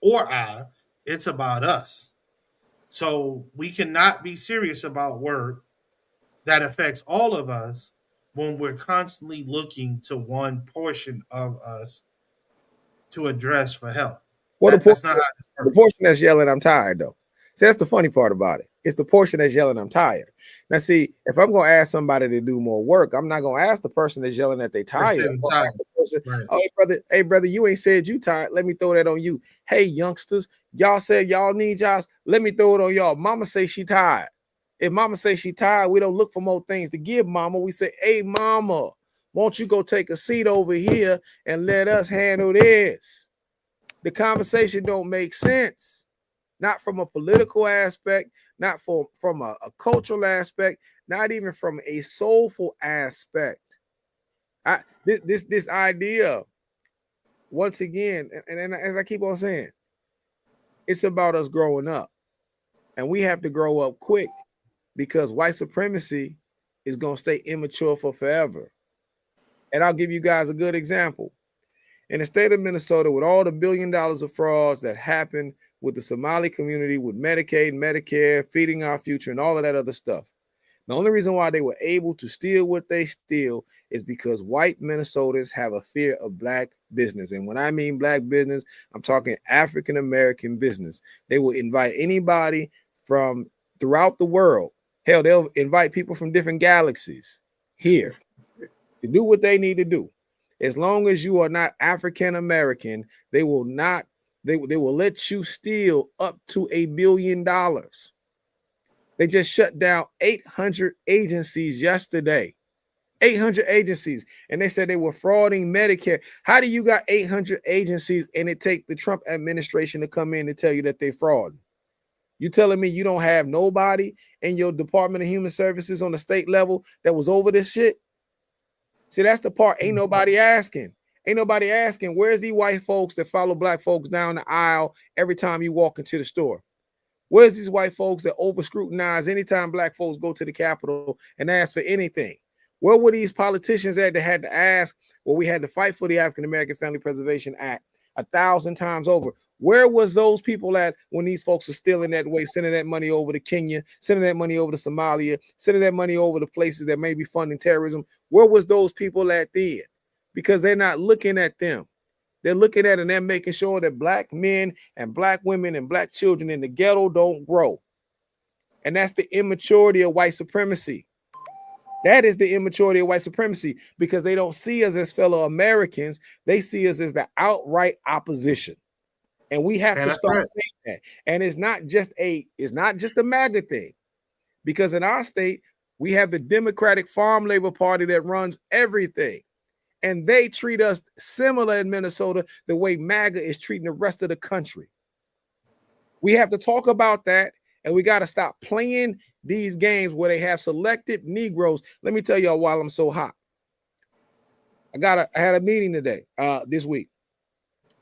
or I. It's about us. So we cannot be serious about work that affects all of us when we're constantly looking to one portion of us to address for help. Well, That's not how this works. The portion that's yelling, I'm tired, though. See, that's the funny part about it. It's the portion that's yelling, I'm tired. Now, see, if I'm going to ask somebody to do more work, I'm not going to ask the person that's yelling that they tired. Oh, hey, brother, you ain't said you tired. Let me throw that on you. Hey, youngsters, y'all said y'all need jobs. Let me throw it on y'all. Mama say she tired. If mama say she tired, we don't look for more things to give mama. We say, hey, mama, won't you go take a seat over here and let us handle this? The conversation don't make sense. Not from a political aspect, not from a cultural aspect, not even from a soulful aspect. This idea, once again, and as I keep on saying, it's about us growing up. And we have to grow up quick because white supremacy is going to stay immature for forever. And I'll give you guys a good example. In the state of Minnesota, with all the $1 billion of frauds that happened with the Somali community, with Medicaid, Medicare, Feeding Our Future, and all of that other stuff, the only reason why they were able to steal what they steal is because white Minnesotans have a fear of black business. And when I mean black business, I'm talking African-American business. They will invite anybody from throughout the world. Hell, they'll invite people from different galaxies here to do what they need to do. As long as you are not African American, they will let you steal up to $1 billion. They just shut down 800 agencies yesterday. 800 agencies. And they said they were frauding Medicare. How do you got 800 agencies and it take the Trump administration to come in and tell you that they fraud? You telling me you don't have nobody in your Department of Human Services on the state level that was over this shit? See, that's the part ain't nobody asking. Ain't nobody asking, where's these white folks that follow black folks down the aisle every time you walk into the store? Where's these white folks that over scrutinize anytime black folks go to the Capitol and ask for anything? Where were these politicians at that had to ask? Well, we had to fight for the African American Family Preservation Act 1,000 times over. Where was those people at when these folks were stealing that way, sending that money over to Kenya, sending that money over to Somalia, sending that money over to places that may be funding terrorism? Where was those people at then? Because they're not looking at them. They're looking at and they're making sure that black men and black women and black children in the ghetto don't grow. And that's the immaturity of white supremacy. That is the immaturity of white supremacy, because they don't see us as fellow Americans. They see us as the outright opposition. And we have to start saying that. And it's not just a MAGA thing, because in our state, we have the Democratic Farm Labor Party that runs everything. And they treat us similar in Minnesota the way MAGA is treating the rest of the country. We have to talk about that, and we got to stop playing these games where they have selected Negroes. Let me tell y'all why I'm so hot. I had a meeting today, this week.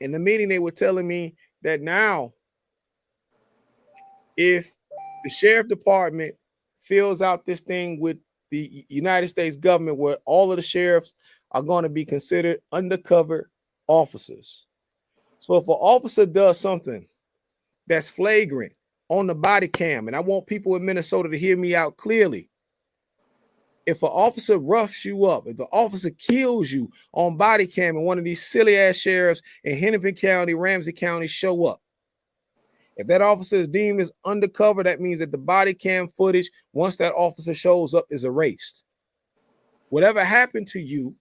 In the meeting, they were telling me that now, if the sheriff department fills out this thing with the United States government, where all of the sheriffs are going to be considered undercover officers. So if an officer does something that's flagrant on the body cam, and I want people in Minnesota to hear me out clearly, if an officer roughs you up, if the officer kills you on body cam and one of these silly ass sheriffs in Hennepin County, Ramsey County show up, if that officer is deemed as undercover, that means that the body cam footage, once that officer shows up, is erased. Whatever happened to you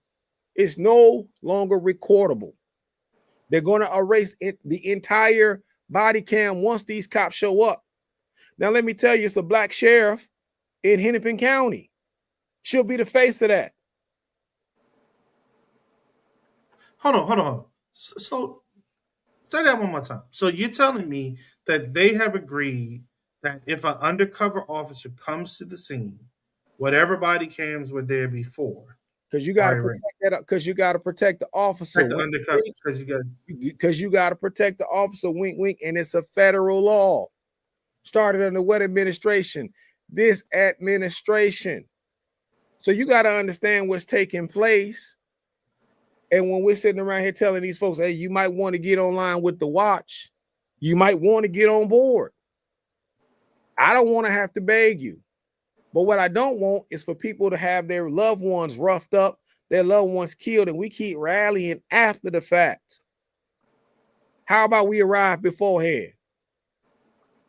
is no longer recordable. They're going to erase the entire body cam once these cops show up. Now, let me tell you, it's a black sheriff in Hennepin County. She'll be the face of that. Hold on. So say that one more time. So you're telling me that they have agreed that if an undercover officer comes to the scene, whatever body cams were there before, because you got to protect that. Because you got to protect the officer. Protect the undercover. Because you got to protect the officer. Wink, wink. And it's a federal law. Started under what administration? This administration. So you got to understand what's taking place. And when we're sitting around here telling these folks, hey, you might want to get online with the watch, you might want to get on board. I don't want to have to beg you. But what I don't want is for people to have their loved ones roughed up, their loved ones killed, and we keep rallying after the fact. How about we arrive beforehand?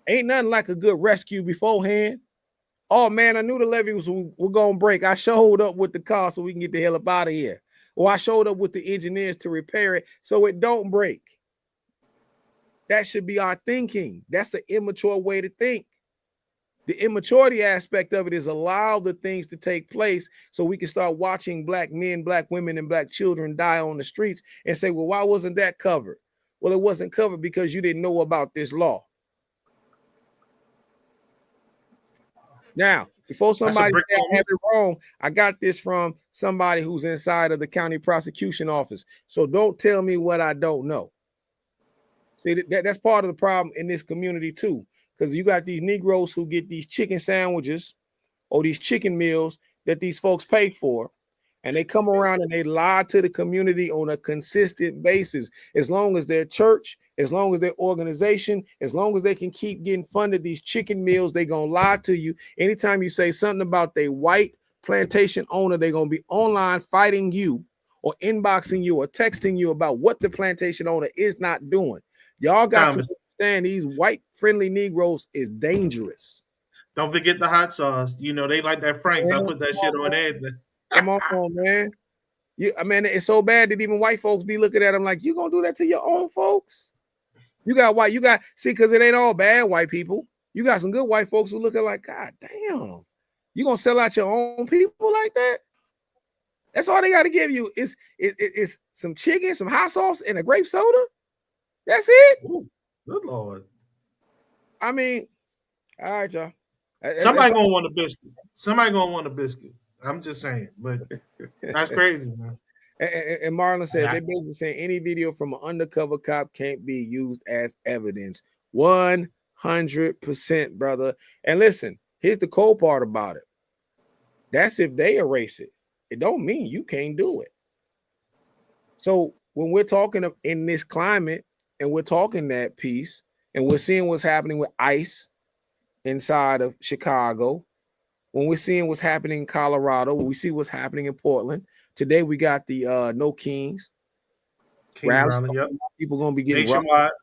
Ain't nothing like a good rescue beforehand. Oh, man, I knew the levee was going to break. I showed up with the car so we can get the hell up out of here. Or I showed up with the engineers to repair it so it don't break. That should be our thinking. That's an immature way to think. The immaturity aspect of it is allow the things to take place so we can start watching black men, black women, and black children die on the streets and say, well, why wasn't that covered? Well, it wasn't covered because you didn't know about this law. Now, before somebody say I have it wrong, I got this from somebody who's inside of the county prosecution office. So don't tell me what I don't know. See, that's part of the problem in this community too, because you got these Negroes who get these chicken sandwiches or these chicken meals that these folks pay for, and they come around and they lie to the community on a consistent basis. As long as their church, as long as their organization, as long as they can keep getting funded these chicken meals, they're going to lie to you. Anytime you say something about their white plantation owner, they're going to be online fighting you or inboxing you or texting you about what the plantation owner is not doing. Y'all got to understand these white friendly Negroes is dangerous. Don't forget the hot sauce. You know, they like that Frank's. I put that shit on everything. Come on, man. I mean, it's so bad that even white folks be looking at them like, you gonna do that to your own folks? See, because it ain't all bad white people. You got some good white folks who looking like, God damn, you gonna sell out your own people like that? That's all they got to give you is some chicken, some hot sauce, and a grape soda. That's it. Ooh, good Lord. I mean, all right, y'all. Somebody gonna want a biscuit. I'm just saying, but that's crazy, man. And Marlon said they're basically saying any video from an undercover cop can't be used as evidence. 100%, brother. And listen, here's the cold part about it. That's if they erase it. It don't mean you can't do it. So when we're talking in this climate and we're talking that piece and we're seeing what's happening with ICE inside of Chicago, when we're seeing what's happening in Colorado, we see what's happening in Portland. Today we got the No Kings. Rally, yep. People gonna be getting nationwide. Roughed.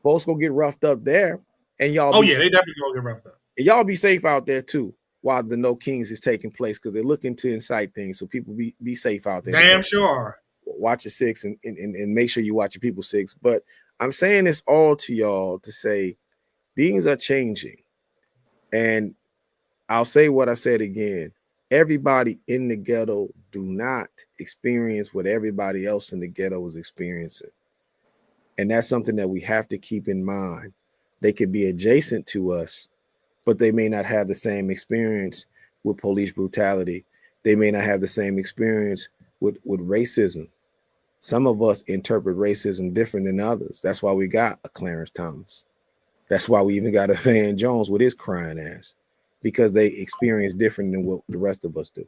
Folks gonna get roughed up there, and y'all. They definitely gonna get roughed up. And y'all be safe out there too, while the No Kings is taking place, because they're looking to incite things. So people be safe out there. Damn sure. Watch your six and make sure you watch your people six. But I'm saying this all to y'all to say things are changing, and I'll say what I said again. Everybody in the ghetto do not experience what everybody else in the ghetto is experiencing. And that's something that we have to keep in mind. They could be adjacent to us, but they may not have the same experience with police brutality. They may not have the same experience with racism. Some of us interpret racism different than others. That's why we got a Clarence Thomas. That's why we even got a Van Jones with his crying ass, because they experience different than what the rest of us do.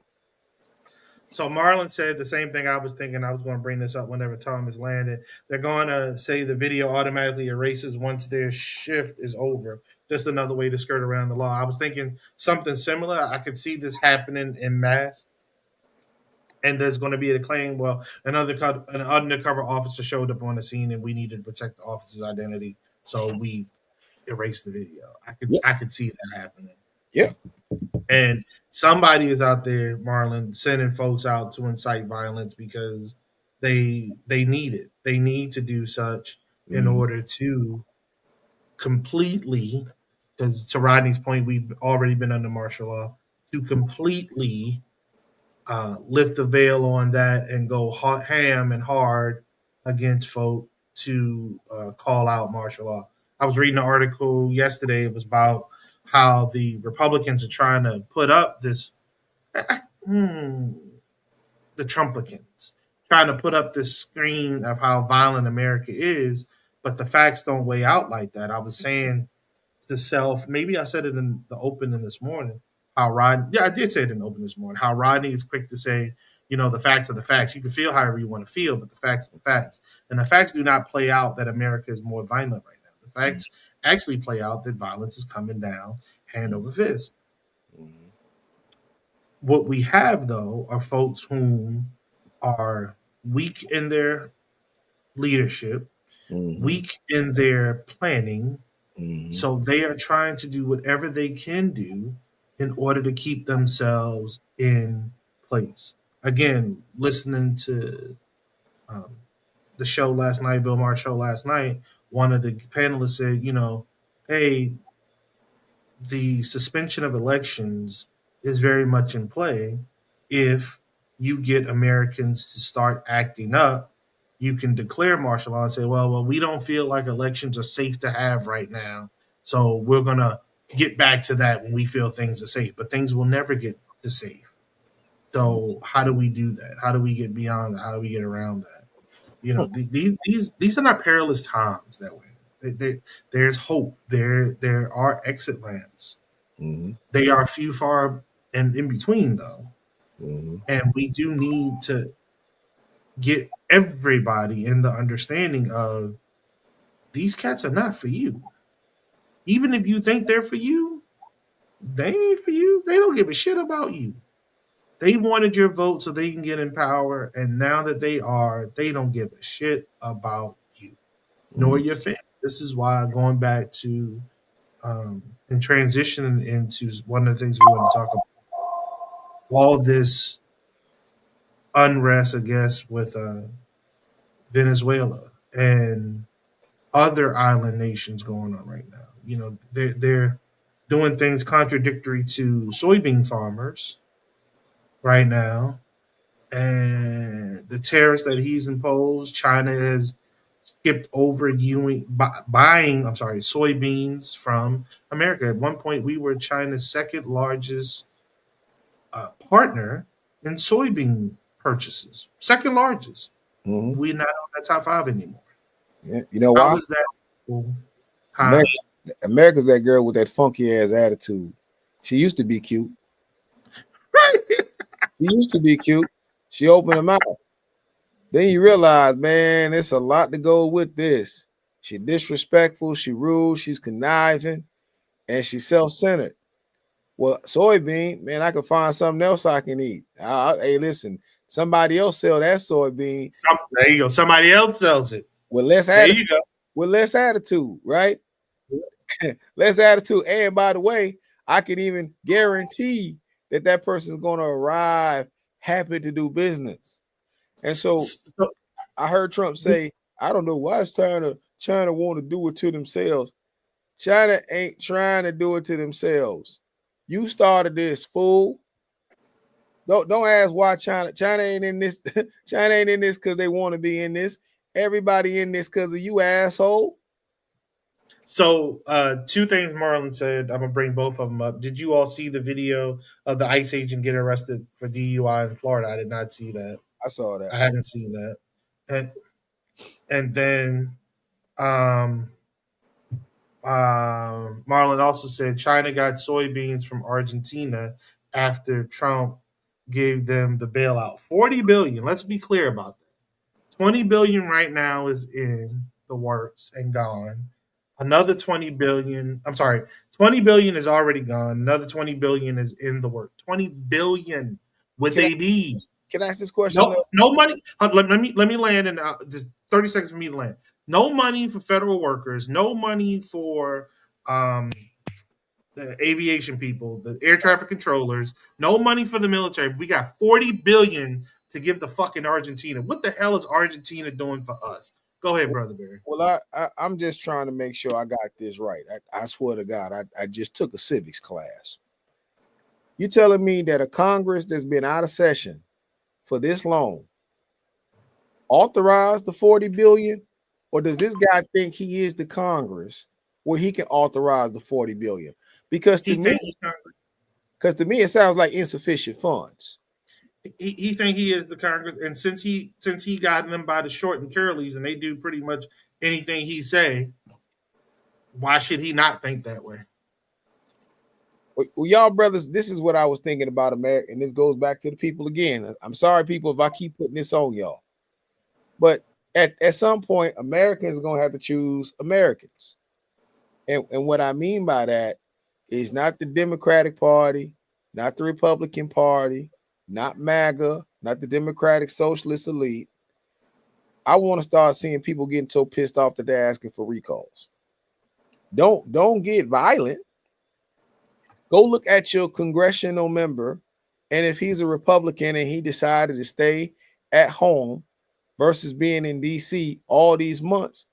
So Marlon said the same thing I was thinking. I was going to bring this up whenever Thomas landed. They're going to say the video automatically erases once their shift is over. Just another way to skirt around the law. I was thinking something similar. I could see this happening in mass. And there's going to be a claim, well, an undercover officer showed up on the scene and we needed to protect the officer's identity. So we erased the video. I could see that happening. Yeah. And somebody is out there, Marlon, sending folks out to incite violence because they need it. They need to do such in order to completely, because to Rodney's point, we've already been under martial law, to completely lift the veil on that and go ham and hard against folk to call out martial law. I was reading an article yesterday. It was about how the Republicans are trying to put up this, the Trumpicans trying to put up this screen of how violent America is, but the facts don't weigh out like that. I was saying to self, maybe I said it in the opening this morning, how Rodney, yeah, I did say it in the open this morning, how Rodney is quick to say, the facts are the facts. You can feel however you want to feel, but the facts are the facts. And the facts do not play out that America is more violent right now. The facts actually play out that violence is coming down hand over fist. What we have, though, are folks whom are weak in their leadership, weak in their planning. So they are trying to do whatever they can do in order to keep themselves in place. Again, listening to the show last night, Bill Maher's show last night, one of the panelists said, hey, the suspension of elections is very much in play. If you get Americans to start acting up, you can declare martial law and say, well, we don't feel like elections are safe to have right now. So we're going to get back to that when we feel things are safe. But things will never get to safe. So how do we do that? How do we get beyond that? How do we get around that? These are not perilous times that way. There's hope. There are exit ramps. They are few, far, and in between, though. And we do need to get everybody in the understanding of these cats are not for you. Even if you think they're for you, they ain't for you. They don't give a shit about you. They wanted your vote so they can get in power, and now that they don't give a shit about you, nor your family. This is why going back to and transitioning into one of the things we want to talk about, all this unrest, I guess, with Venezuela and other island nations going on right now. They're doing things contradictory to soybean farmers right now. And the tariffs that he's imposed, China has skipped over buying, soybeans from America. At one point, we were China's second largest partner in soybean purchases. Second largest. We're not on that top 5 anymore. Yeah. You know why? How is that cool? America's that girl with that funky ass attitude. She used to be cute. Right. She used to be cute. She opened her mouth. Then you realize, man, it's a lot to go with this. She's disrespectful, she rude, she's conniving, and she's self-centered. Well, soybean, man, I can find something else I can eat. Hey, listen, somebody else sell that soybean. There you go. Somebody else sells it. With less attitude. There you go. With less attitude, right? Less attitude. And by the way, I can even guarantee that person is going to arrive happy to do business. And so I heard Trump say, I don't know why China want to do it to themselves. China ain't trying to do it to themselves. You started this, fool. Don't ask why China ain't in this. China ain't in this because they want to be in this. Everybody in this because of you, asshole. So, 2 things Marlon said. I'm gonna bring both of them up. Did you all see the video of the ICE agent getting arrested for DUI in Florida? I did not see that. I saw that. I hadn't seen that. And then, Marlon also said China got soybeans from Argentina after Trump gave them the bailout. $40 billion. Let's be clear about that. $20 billion right now is in the works and gone. Another 20 billion. I'm sorry, 20 billion is already gone. Another 20 billion is in the work. 20 billion with a B. Can I ask this question? No money. Let me land in just 30 seconds for me to land. No money for federal workers. No money for the aviation people, the air traffic controllers. No money for the military. We got 40 billion to give the fucking Argentina. What the hell is Argentina doing for us? Go ahead, Brother Barry. Well, I'm just trying to make sure I got this right. I swear to God, I just took a civics class. You telling me that a Congress that's been out of session for this long authorized the 40 billion, or does this guy think he is the Congress where he can authorize the 40 billion? Because to me, it sounds like insufficient funds. He think he is the Congress, and since he got them by the short and curlies, and they do pretty much anything he say, why should he not think that way? Well, y'all brothers, this is what I was thinking about America, and this goes back to the people again. I'm sorry, people, if I keep putting this on y'all, but at some point, Americans are gonna have to choose Americans, and what I mean by that is not the Democratic Party, not the Republican Party, not MAGA, not the Democratic Socialist elite. I want to start seeing people getting so pissed off that they're asking for recalls. Don't get violent. Go look at your congressional member, and if he's a Republican and he decided to stay at home versus being in DC all these months,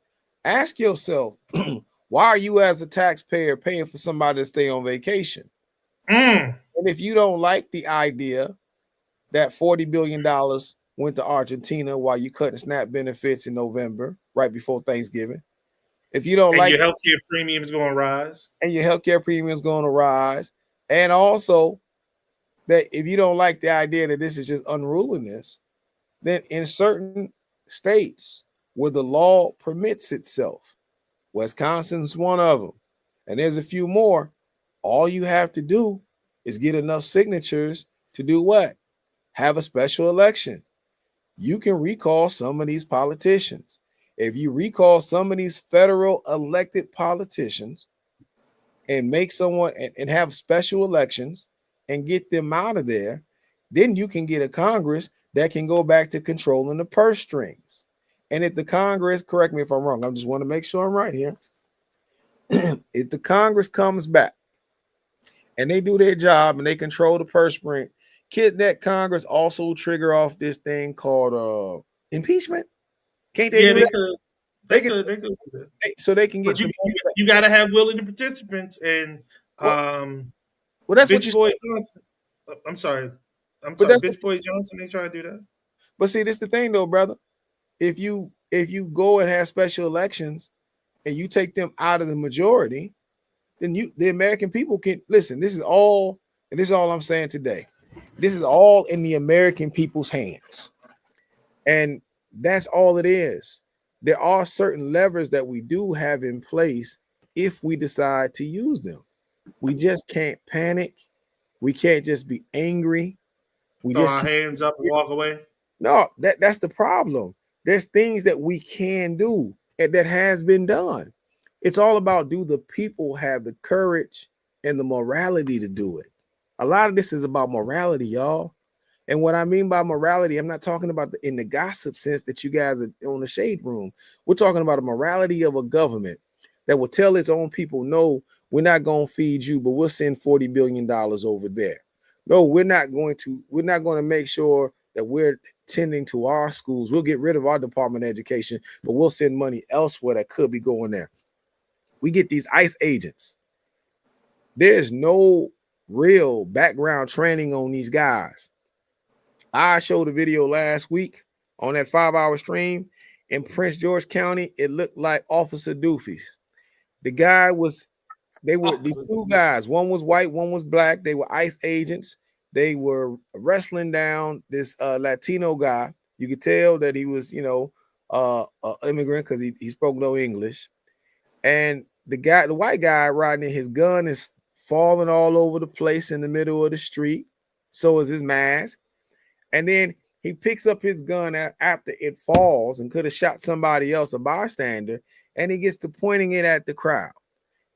ask yourself, why are you as a taxpayer paying for somebody to stay on vacation? And if you don't like the idea that $40 billion went to Argentina while you cutting SNAP benefits in November, right before Thanksgiving, if you don't like your healthcare premium is going to rise, and also that if you don't like the idea that this is just unruliness, then in certain states where the law permits itself, Wisconsin's one of them, and there's a few more, all you have to do is get enough signatures to do what? Have a special election. You can recall some of these politicians. If you recall some of these federal elected politicians and make someone and have special elections and get them out of there, then you can get a Congress that can go back to controlling the purse strings. And if the Congress, correct me if I'm wrong, I just want to make sure I'm right here. If the Congress comes back and they do their job and they control the purse string, could that Congress also trigger off this thing called impeachment? Can't they? Yeah, do they that? could. They could. So they can get. But you got to have willing participants, and well, that's Bitch what Boy Johnson. I'm sorry, Bitch Boy Johnson. They try to do that. But see, this is the thing, though, brother. If you go and have special elections and you take them out of the majority, then the American people can listen. This is all I'm saying today. This is all in the American people's hands. And that's all it is. There are certain levers that we do have in place if we decide to use them. We just can't panic. We can't just be angry. We throw just our hands up and walk away. No, that's the problem. There's things that we can do and that has been done. It's all about, do the people have the courage and the morality to do it? A lot of this is about morality, y'all. And what I mean by morality, I'm not talking about in the gossip sense that you guys are on the shade room. We're talking about a morality of a government that will tell its own people, no, we're not going to feed you, but we'll send $40 billion over there. No, we're not going to make sure that we're tending to our schools. We'll get rid of our Department of Education, but we'll send money elsewhere that could be going there. We get these ICE agents. There's no real background training on these guys. I showed a video last week on that 5-hour stream in Prince George County. It looked like Officer Doofies. They were these two guys. One was white, one was black. They were ICE agents. They were wrestling down this Latino guy. You could tell that he was, an immigrant because he spoke no English. And the white guy riding in, his gun is falling all over the place in the middle of the street. So is his mask. And then he picks up his gun after it falls and could have shot somebody else, a bystander, and he gets to pointing it at the crowd.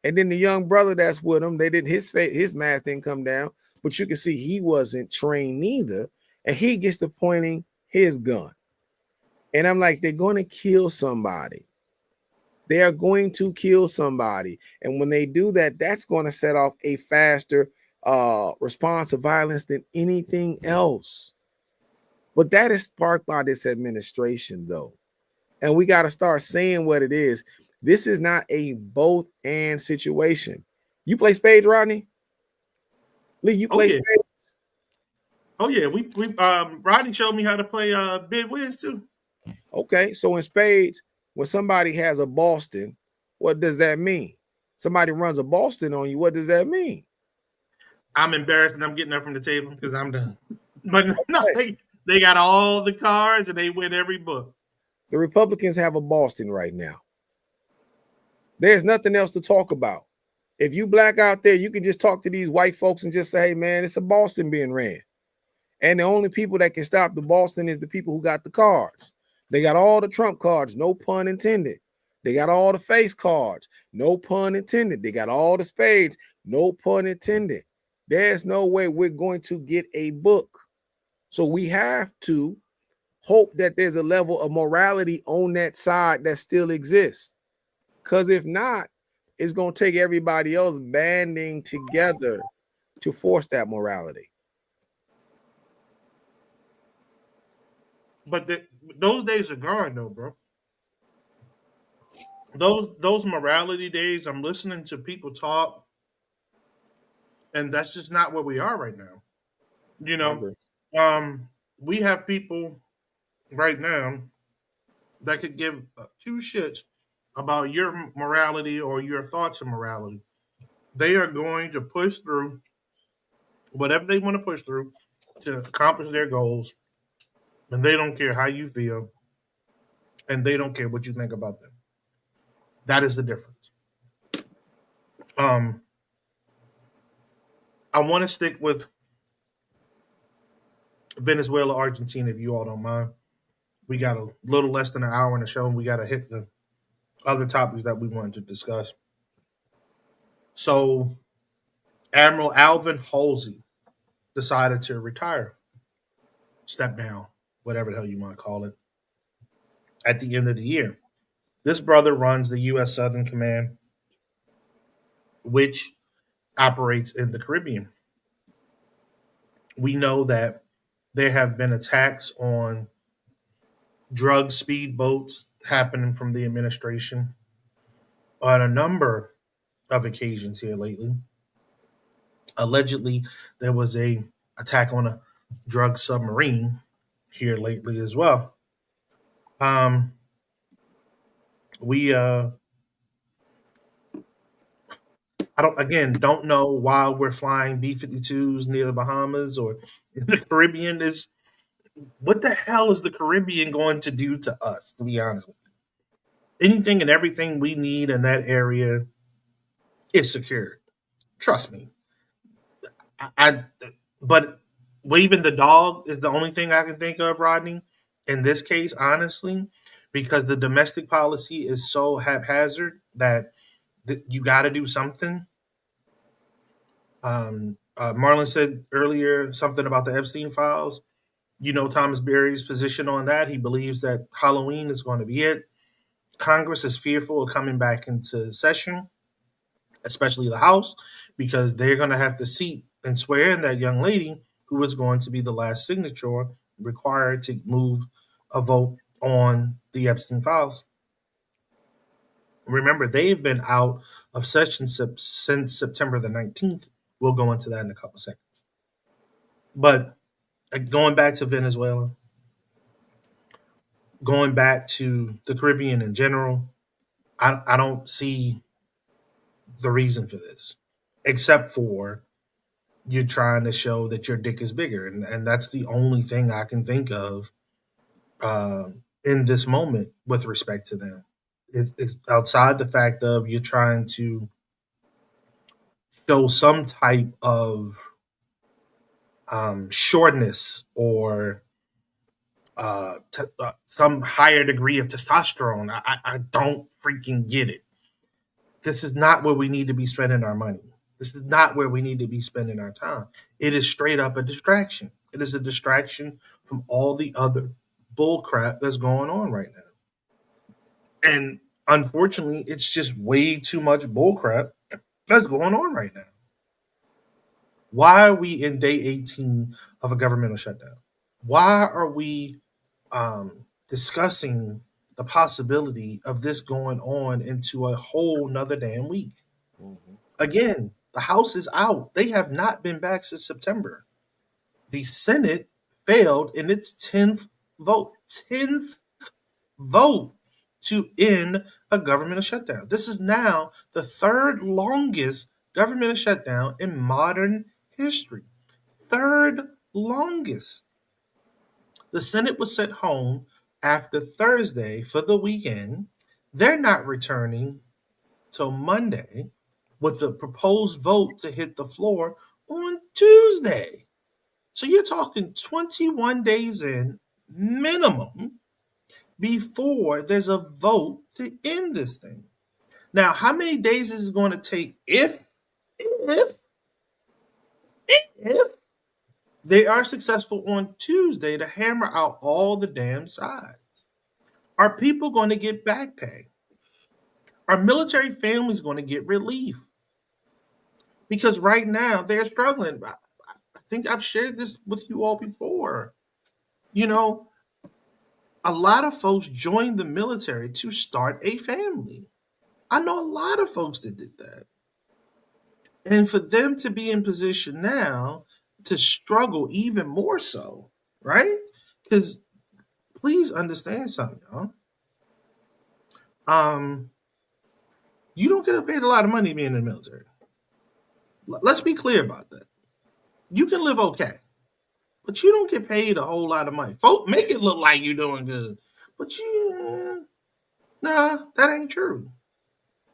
And then the young brother that's with him, his mask didn't come down, but you can see he wasn't trained either. And he gets to pointing his gun. And I'm like, they're going to kill somebody. They are going to kill somebody. And when they do that, that's going to set off a faster response to violence than anything else. But that is sparked by this administration, though. And we got to start saying what it is. This is not a both and situation. You play spades, Rodney? Lee, you Oh play yeah. spades? Oh yeah. We Rodney showed me how to play bid whiz too. Okay, so in spades, when somebody has a Boston, what does that mean? Somebody runs a Boston on you, what does that mean? I'm embarrassed and I'm getting up from the table because I'm done. But no, Okay. they got all the cards and they win every book. The Republicans have a Boston right now. There's nothing else to talk about. If you black out there, you can just talk to these white folks and just say, hey, man, it's a Boston being ran. And the only people that can stop the Boston is the people who got the cards. They got all the Trump cards, no pun intended. They got all the face cards, no pun intended. They got all the spades, no pun intended. There's no way we're going to get a book. So we have to hope that there's a level of morality on that side that still exists. Because if not, it's going to take everybody else banding together to force that morality. But those days are gone, though, bro. Those morality days. I'm listening to people talk, and that's just not where we are right now. You I know, agree. we have people right now that could give two shits about your morality or your thoughts of morality. They are going to push through whatever they want to push through to accomplish their goals, and they don't care how you feel, and they don't care what you think about them. That is the difference. Um, I want to stick with Venezuela, Argentina, if you all don't mind. We got a little less than an hour in the show, and we got to hit the other topics that we wanted to discuss. So, Admiral Alvin Halsey decided to retire, step down, whatever the hell you want to call it, at the end of the year. This brother runs the U.S. Southern Command, which operates in the Caribbean. We know that there have been attacks on drug speedboats happening from the administration on a number of occasions here lately. Allegedly, there was a attack on a drug submarine here lately as well. Um, we don't know why we're flying B-52s near the Bahamas or in the Caribbean. Is what the hell is the Caribbean going to do to us? To be honest with you, anything and everything we need in that area is secured. Trust me. I but waving the dog is the only thing I can think of, Rodney. In this case, honestly, because the domestic policy is so haphazard that you got to do something. Marlon said earlier something about the Epstein files. You know Thomas Berry's position on that. He believes that Halloween is going to be it. Congress is fearful of coming back into session, especially the House, because they're going to have to seat and swear in that young lady who is going to be the last signature required to move a vote on the Epstein files. Remember, they've been out of session since September the 19th. We'll go into that in a couple seconds. But going back to Venezuela, going back to the Caribbean in general, I don't see the reason for this, except for you're trying to show that your dick is bigger, and that's the only thing I can think of in this moment with respect to them. It's outside the fact of you're trying to show some type of shortness or some higher degree of testosterone. I don't freaking get it. This is not where we need to be spending our money. This is not where we need to be spending our time. It is straight up a distraction. It is a distraction from all the other bull crap that's going on right now. And unfortunately, it's just way too much bull crap that's going on right now. Why are we in day 18 of a governmental shutdown? Why are we discussing the possibility of this going on into a whole nother damn week? Mm-hmm. Again, The House is out. They have not been back since September. The Senate failed in its 10th vote. 10th vote to end a governmental shutdown. This is now the third longest governmental shutdown in modern history. Third longest. The Senate was sent home after Thursday for the weekend. They're not returning till Monday with the proposed vote to hit the floor on Tuesday. So you're talking 21 days in minimum before there's a vote to end this thing. Now, how many days is it going to take if they are successful on Tuesday to hammer out all the damn sides? Are people going to get back pay? Are military families going to get relief? Because right now they're struggling. I think I've shared this with you all before. You know, a lot of folks joined the military to start a family. I know a lot of folks that did that. And for them to be in position now to struggle even more so, right? Because please understand something, y'all. Um, you don't get paid a lot of money being in the military. Let's be clear about that. You can live okay, but you don't get paid a whole lot of money. Folk make it look like you're doing good, but nah, that ain't true.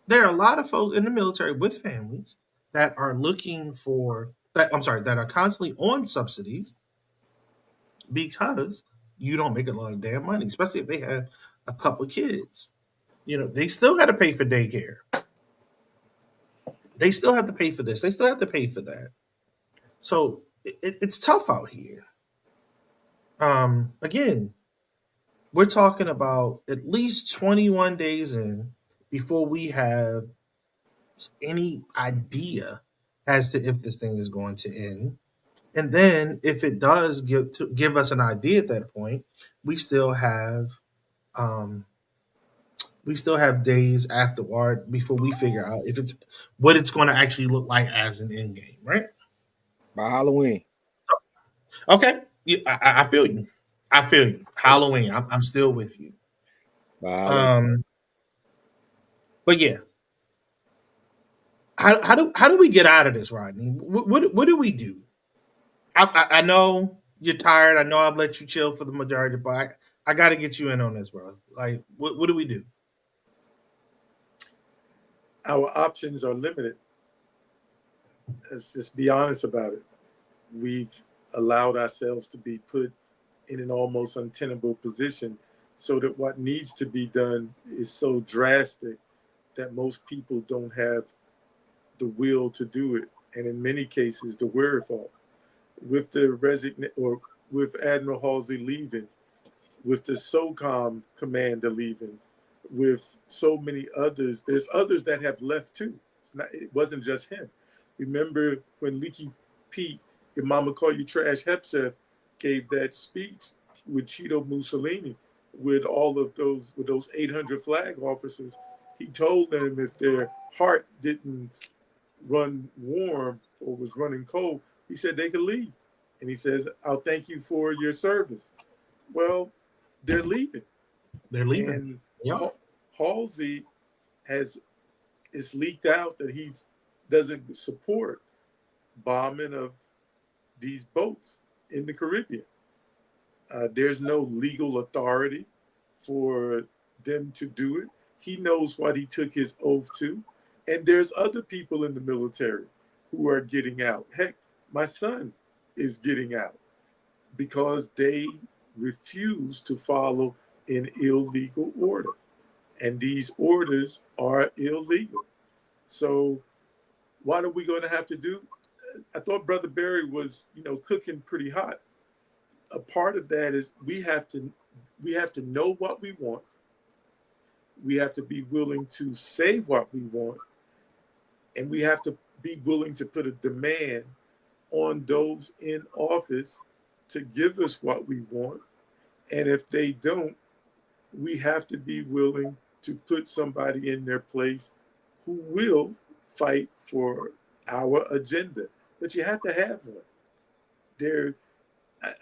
There are a lot of folks in the military with families that are looking for that. I'm sorry, that are constantly on subsidies because you don't make a lot of damn money, especially if they have a couple of kids. They still got to pay for daycare. They still have to pay for this. They still have to pay for that. So it's tough out here. Again, we're talking about at least 21 days in before we have any idea as to if this thing is going to end. And then if it does give us an idea at that point, we still have um, days afterward before we figure out if it's what it's going to actually look like as an end game, right? By Halloween. Okay, yeah, I feel you. I feel you. Halloween. I'm still with you. By Halloween. But yeah, how do we get out of this, Rodney? What do we do? I know you're tired. I know I've let you chill for the majority, but I got to get you in on this, bro. Like, what do we do? Our options are limited. Let's just be honest about it. We've allowed ourselves to be put in an almost untenable position so that what needs to be done is so drastic that most people don't have the will to do it. And in many cases, the wherewithal. With the or with Admiral Halsey leaving, with the SOCOM commander leaving, with so many others, there's others that have left too. It wasn't just him. Remember when Leaky Pete, your mama call you trash, Hepsef, gave that speech with Cheeto Mussolini, with all of those 800 flag officers. He told them if their heart didn't run warm or was running cold, he said they could leave. And he says, I'll thank you for your service. Well, they're leaving. They're leaving. And yeah. Halsey it's leaked out that he doesn't support bombing of these boats in the Caribbean. There's no legal authority for them to do it. He knows what he took his oath to. And there's other people in the military who are getting out. Heck, my son is getting out because they refuse to follow an illegal order. And these orders are illegal. So what are we going to have to do? I thought Brother Barry was, cooking pretty hot. A part of that is we have to know what we want. We have to be willing to say what we want, and we have to be willing to put a demand on those in office to give us what we want. And if they don't, we have to be willing to put somebody in their place who will fight for our agenda. But you have to have one. There,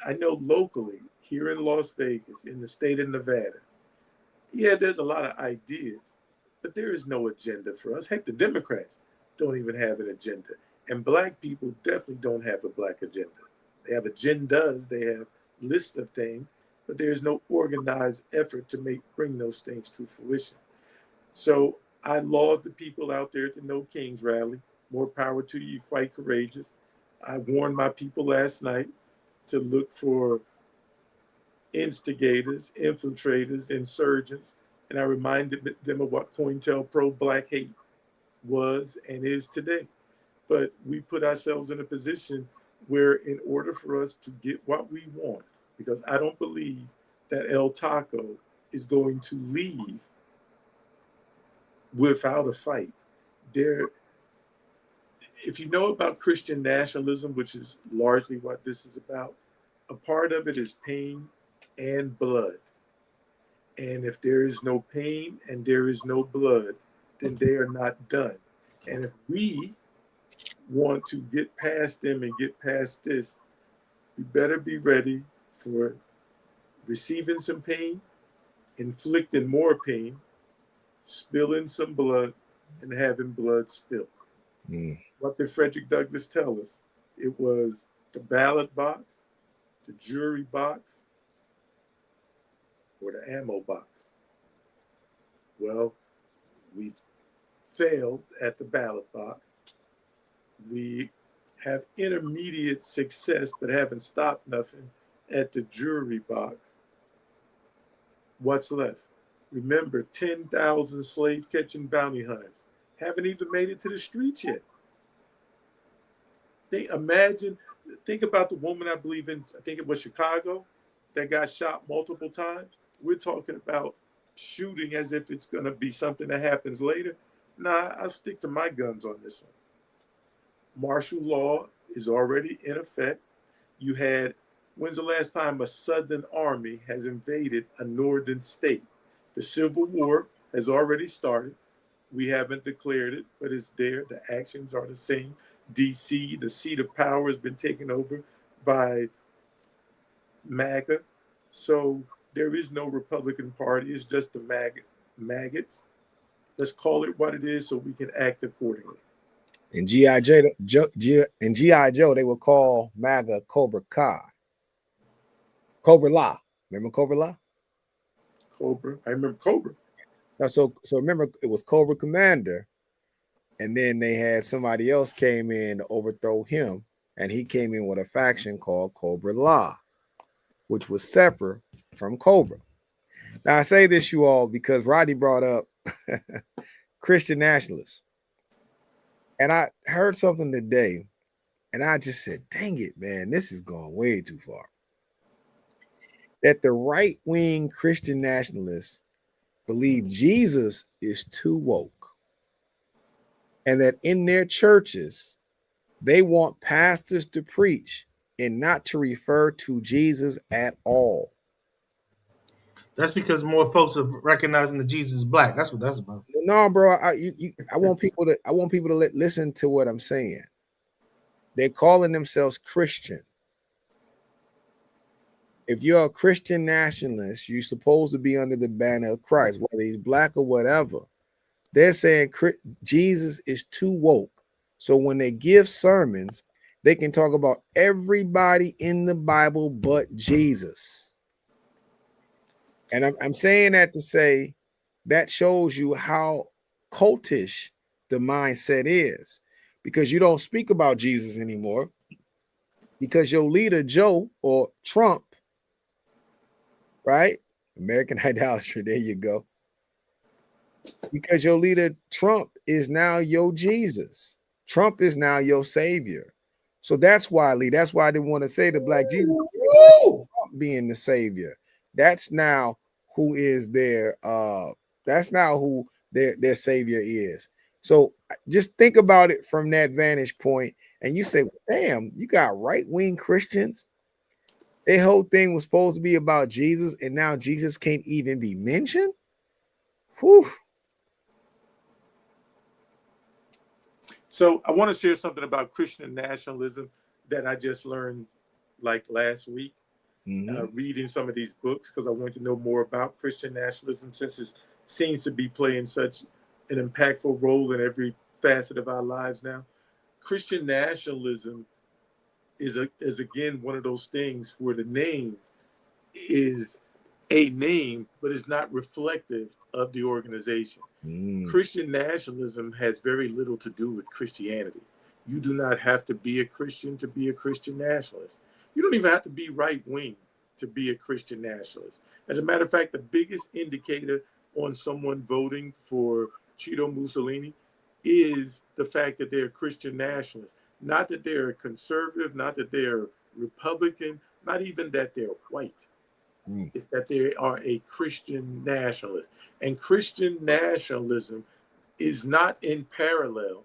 I know locally here in Las Vegas, in the state of Nevada, yeah, there's a lot of ideas, but there is no agenda for us. Heck, the Democrats don't even have an agenda. And black people definitely don't have a black agenda. They have agendas, they have lists of things, but there's no organized effort to bring those things to fruition. So I laud the people out there at the No Kings rally. More power to you, fight courageous. I warned my people last night to look for instigators, infiltrators, insurgents, and I reminded them of what COINTELPRO Black Hate was and is today. But we put ourselves in a position where, in order for us to get what we want, because I don't believe that El Taco is going to leave without a fight. There, if you know about Christian nationalism, which is largely what this is about, a part of it is pain and blood. And if there is no pain and there is no blood, then they are not done. And if we want to get past them and get past this, we better be ready for receiving some pain, inflicting more pain, spilling some blood, and having blood spilled. What did Frederick Douglass tell us? It was the ballot box, the jury box, or the ammo box. Well, we've failed at the ballot box. We have intermediate success, but haven't stopped nothing at the jury box. What's left? Remember, 10,000 slave catching bounty hunters haven't even made it to the streets yet. Think about the woman, I believe in, I think it was Chicago, that got shot multiple times. We're talking about shooting as if it's going to be something that happens later. Nah, I'll stick to my guns on this one. Martial law is already in effect. When's the last time a Southern army has invaded a northern state? The Civil War has already started. We haven't declared it, but it's there. The actions are the same. DC, the seat of power, has been taken over by MAGA. So there is no Republican Party. It's just the maggots. Let's call it what it is so we can act accordingly. In G.I. Joe, they would call MAGA Cobra Kai. Cobra La. Remember Cobra La? Cobra. I remember Cobra. Now, so remember, it was Cobra Commander, and then they had somebody else came in to overthrow him, and he came in with a faction called Cobra La, which was separate from Cobra. Now, I say this, you all, because Rodney brought up Christian nationalists. And I heard something today, and I just said, dang it, man, this is going way too far. That the right-wing Christian nationalists believe Jesus is too woke. And that in their churches, they want pastors to preach and not to refer to Jesus at all. That's because more folks are recognizing that Jesus is black. That's what that's about. No, bro. I want people to listen to what I'm saying. They're calling themselves Christian. If you're a Christian nationalist, you're supposed to be under the banner of Christ, whether he's black or whatever. They're saying Jesus is too woke. So when they give sermons, they can talk about everybody in the Bible but Jesus. And I'm saying that to say that shows you how cultish the mindset is, because you don't speak about Jesus anymore because your leader, Joe or Trump, right? American idolatry, there you go. Because your leader, Trump, is now your Jesus. Trump is now your savior. So that's why, Lee, that's why I didn't want to say the black Jesus being the savior. That's now who is their that's now who their savior is. So just think about it from that vantage point, and you say, damn, you got right-wing Christians. Their whole thing was supposed to be about Jesus, and now Jesus can't even be mentioned. Whew. So I want to share something about Christian nationalism that I just learned like last week, reading some of these books because I wanted to know more about Christian nationalism since it seems to be playing such an impactful role in every facet of our lives now. Christian nationalism is again one of those things where the name is a name, but it's not reflective of the organization. Christian nationalism has very little to do with Christianity. You do not have to be a Christian to be a Christian nationalist. You don't even have to be right wing to be a Christian nationalist. As a matter of fact, the biggest indicator on someone voting for Cheeto Mussolini is the fact that they're a Christian nationalist. Not that they're a conservative, not that they're Republican, not even that they're white. It's that they are a Christian nationalist. And Christian nationalism is not in parallel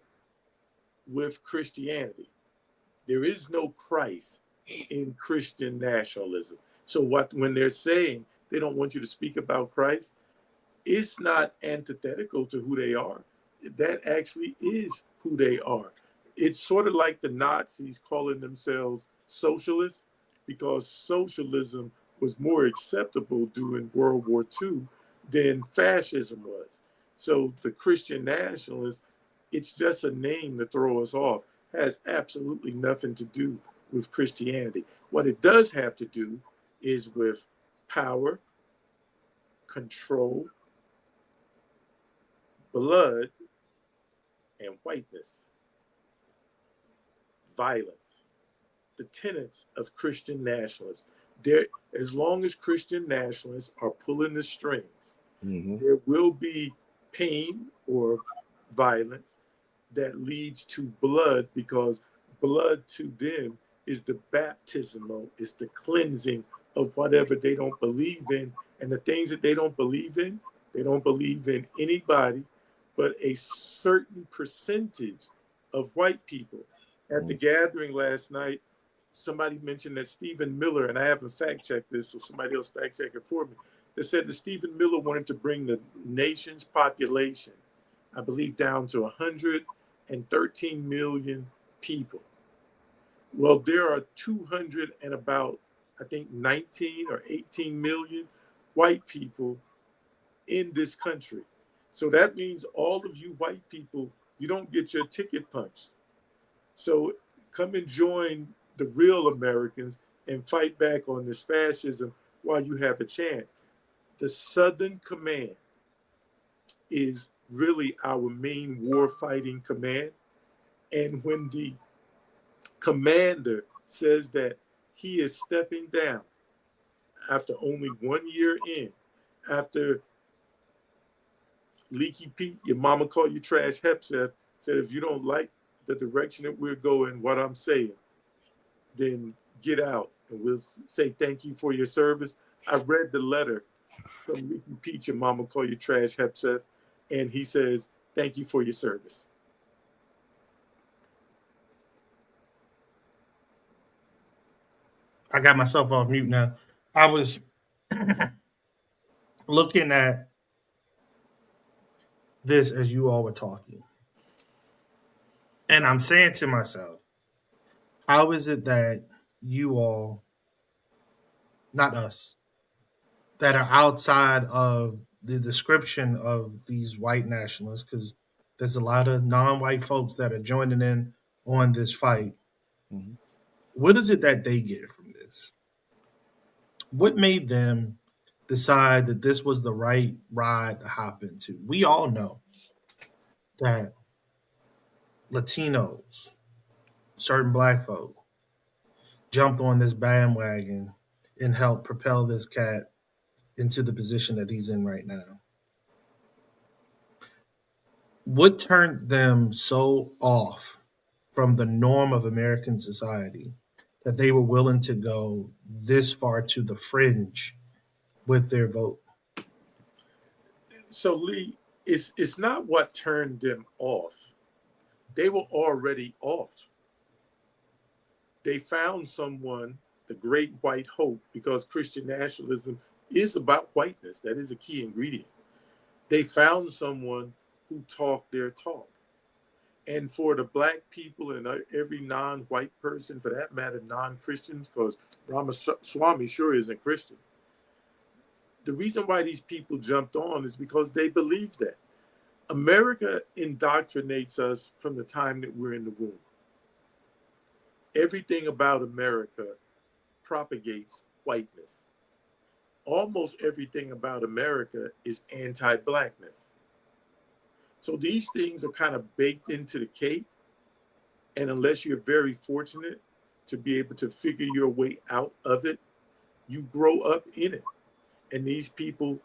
with Christianity. There is no Christ in Christian nationalism. So when they're saying they don't want you to speak about Christ, it's not antithetical to who they are. That actually is who they are. It's sort of like the Nazis calling themselves socialists because socialism was more acceptable during World War II than fascism was. So the Christian nationalists, it's just a name to throw us off, has absolutely nothing to do with Christianity. What it does have to do is with power, control, blood, and whiteness, violence, the tenets of Christian nationalists. There, as long as Christian nationalists are pulling the strings, there will be pain or violence that leads to blood because blood to them is the baptismal, is the cleansing of whatever they don't believe in. And the things that they don't believe in anybody but a certain percentage of white people. At the gathering last night, somebody mentioned that Stephen Miller, and I haven't fact checked this, so somebody else fact check it for me, that said that Stephen Miller wanted to bring the nation's population, I believe, down to 113 million people. Well, there are 200 and about, I think, 19 or 18 million white people in this country. So that means all of you white people, you don't get your ticket punched. So come and join the real Americans and fight back on this fascism while you have a chance. The Southern Command is really our main war fighting command. And when the commander says that he is stepping down after only 1 year in, after Leaky Pete, your mama called you trash Hepseth, said if you don't like the direction that we're going, what I'm saying, then get out and we'll say thank you for your service. I read the letter from Leaky Pete, your mama called you trash Hepseth, and he says thank you for your service. I got myself off mute now. I was looking at this as you all were talking. And I'm saying to myself, how is it that you all, not us, that are outside of the description of these white nationalists, because there's a lot of non-white folks that are joining in on this fight. What is it that they get from this? What made them decide that this was the right ride to hop into? We all know that Latinos, certain black folk, jumped on this bandwagon and helped propel this cat into the position that he's in right now. What turned them so off from the norm of American society that they were willing to go this far to the fringe with their vote? So Lee, it's not what turned them off. They were already off. They found someone, the great white hope, because Christian nationalism is about whiteness. That is a key ingredient. They found someone who talked their talk. And for the black people and every non-white person, for that matter, non-Christians, because Ramaswamy sure isn't Christian. The reason why these people jumped on is because they believe that. America indoctrinates us from the time that we're in the womb. Everything about America propagates whiteness. Almost everything about America is anti-blackness. So these things are kind of baked into the cake. And unless you're very fortunate to be able to figure your way out of it, you grow up in it. And these people,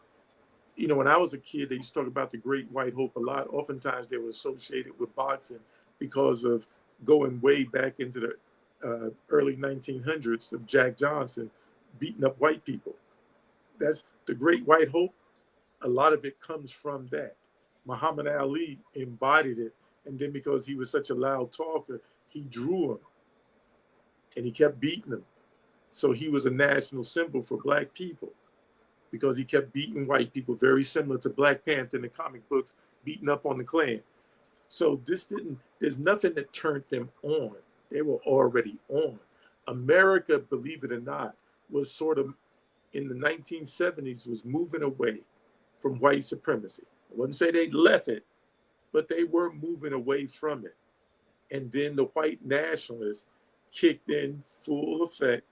you know, when I was a kid, they used to talk about the Great White Hope a lot. Oftentimes they were associated with boxing because of going way back into the early 1900s of Jack Johnson beating up white people. That's the Great White Hope. A lot of it comes from that. Muhammad Ali embodied it. And then because he was such a loud talker, he drew him and he kept beating them. So he was a national symbol for black people because he kept beating white people, very similar to Black Panther in the comic books, beating up on the Klan. So there's nothing that turned them on. They were already on. America, believe it or not, was sort of in the 1970s was moving away from white supremacy. I wouldn't say they left it, but they were moving away from it. And then the white nationalists kicked in full effect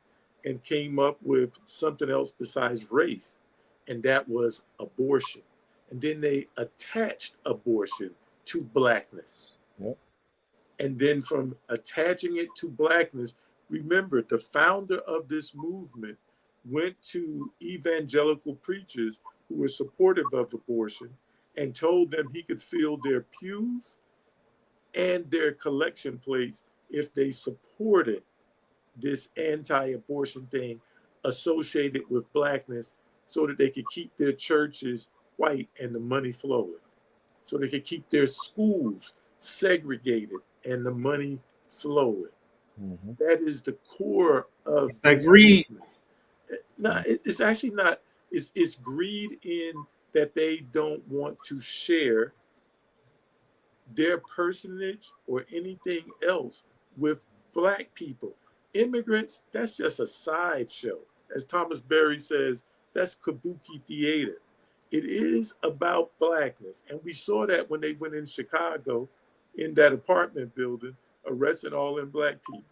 and came up with something else besides race, and that was abortion. And then they attached abortion to blackness. Yep. And then from attaching it to blackness, remember, the founder of this movement went to evangelical preachers who were supportive of abortion and told them he could fill their pews and their collection plates if they supported this anti-abortion thing associated with blackness so that they could keep their churches white and the money flowing. So they could keep their schools segregated and the money flowing. Mm-hmm. That is the core of it's that greed. No, it's actually not. It's greed in that they don't want to share their personage or anything else with black people. Immigrants, that's just a sideshow. As Thomas Berry says, that's kabuki theater. It is about blackness. And we saw that when they went in Chicago in that apartment building, arresting all them black people.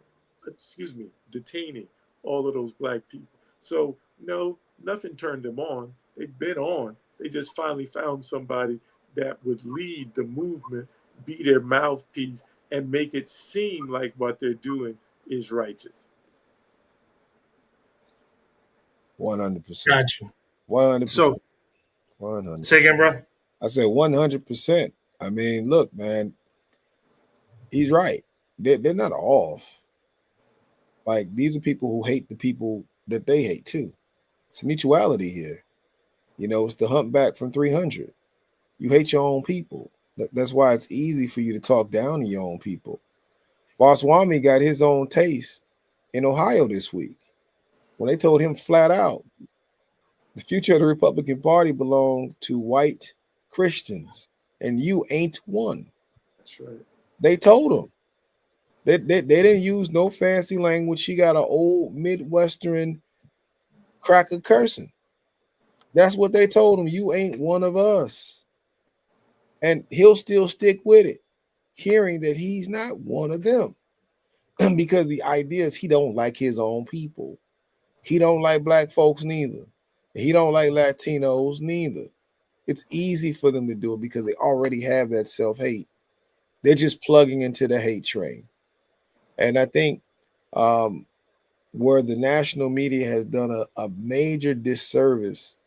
Detaining all of those black people. So no, nothing turned them on. They've been on. They just finally found somebody that would lead the movement, be their mouthpiece, and make it seem like what they're doing is righteous. 100%. Got you. 100%. So, 100%. Say again, bro. I said 100%. I mean, look, man, he's right. They're not off. Like, these are people who hate the people that they hate too. It's a mutuality here. You know, it's the humpback from 300. You hate your own people. That's why it's easy for you to talk down to your own people. Ramaswamy got his own taste in Ohio this week when they told him flat out, the future of the Republican Party belongs to white Christians, and you ain't one. That's right. They told him. They didn't use no fancy language. He got an old Midwestern cracker cursing. That's what they told him. You ain't one of us. And he'll still stick with it, hearing that he's not one of them. Because the idea is he don't like his own people. He don't like black folks neither. He don't like Latinos neither. It's easy for them to do it because they already have that self-hate. They're just plugging into the hate train. And I think where the national media has done a major disservice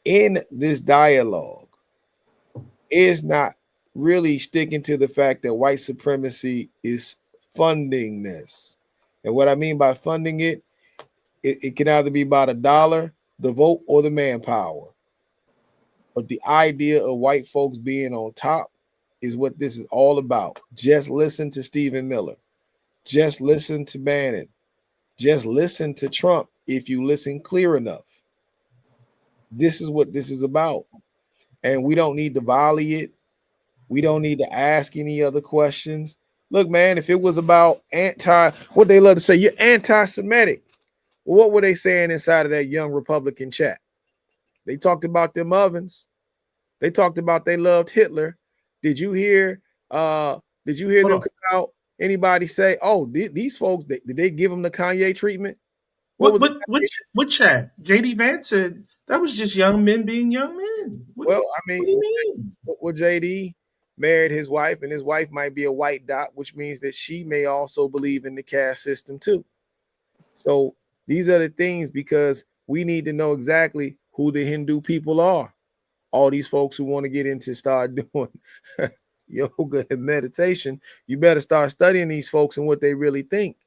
in this dialogue is not really sticking to the fact that white supremacy is funding this. And what I mean by funding it can either be by the dollar, the vote, or the manpower. But the idea of white folks being on top is what this is all about. Just listen to Stephen Miller. Just listen to Bannon. Just listen to Trump if you listen clear enough. This is what this is about. And we don't need to volley it. We don't need to ask any other questions. Look, man, if it was about what they love to say, you're anti-Semitic. Well, what were they saying inside of that young Republican chat? They talked about them ovens. They talked about they loved Hitler. Did you hear? Did you hear them come out? Anybody say, "Oh, these folks did they give them the Kanye treatment"? What chat? JD Vance said that was just young men being young men. What do you mean? Well, JD married his wife, and his wife might be a white dot, which means that she may also believe in the caste system too. So these are the things, because we need to know exactly who the Hindu people are. All these folks who want to get into start doing yoga and meditation, you better start studying these folks and what they really think,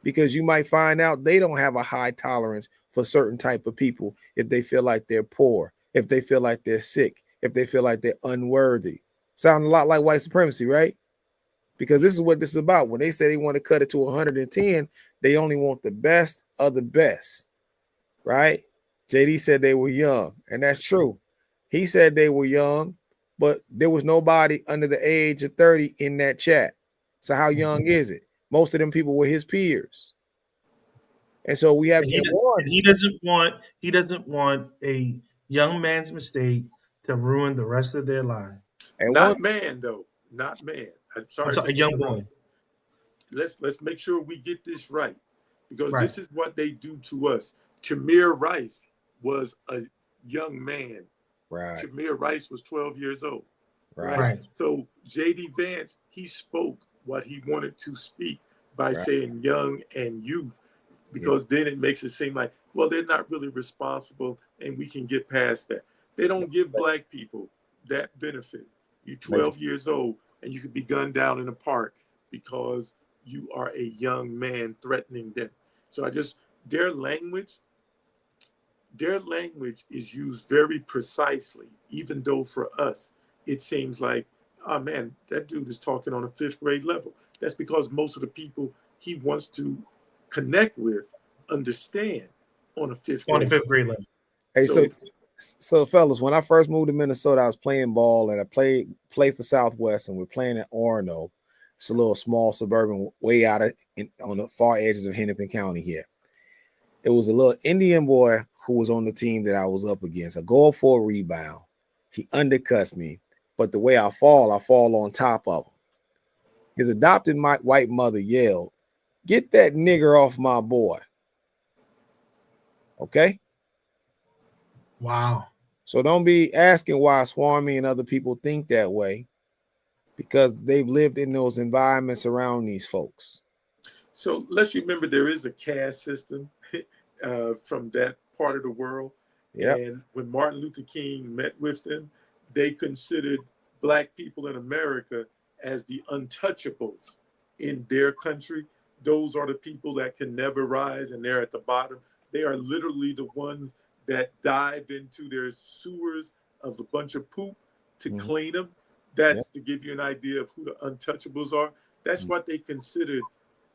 because you might find out they don't have a high tolerance for certain type of people if they feel like they're poor, if they feel like they're sick, if they feel like they're unworthy. Sound a lot like white supremacy, right? Because this is what this is about. When they say they want to cut it to 110, they only want the best of the best, right? JD said they were young, and that's true. He said they were young, but there was nobody under the age of 30 in that chat. So how young is it? Most of them people were his peers. And so we have he doesn't want a young man's mistake to ruin the rest of their life. And not man. I'm sorry, a young boy. Let's make sure we get this right, because this is what they do to us. Tamir Rice was a young man. Right. Tamir Rice was 12 years old. Right. So JD Vance, he spoke what he wanted to speak by saying young and youth, because then it makes it seem like, well, they're not really responsible and we can get past that. They don't give black people that benefit. You're 12 years old and you could be gunned down in a park because you are a young man threatening them. So their language is used very precisely, even though for us, it seems like, oh man, that dude is talking on a 5th grade level. That's because most of the people he wants to connect with understand on a 5th grade level. Hey, so fellas, when I first moved to Minnesota, I was playing ball, and I played for Southwest, and we're playing at Orono. It's a little small suburban way out on the far edges of Hennepin County here. It was a little Indian boy who was on the team that I was up against. I go up for a rebound. He undercuts me, but the way I fall on top of him. His adopted white mother yelled, "Get that nigger off my boy." Okay? Wow. So don't be asking why Swarmy and other people think that way, because they've lived in those environments around these folks. So let's remember there is a caste system from that part of the world. Yep. And when Martin Luther King met with them, they considered black people in America as the untouchables in their country. Those are the people that can never rise, and they're at the bottom. They are literally the ones that dive into their sewers of a bunch of poop to clean them. That's to give you an idea of who the untouchables are. That's what they considered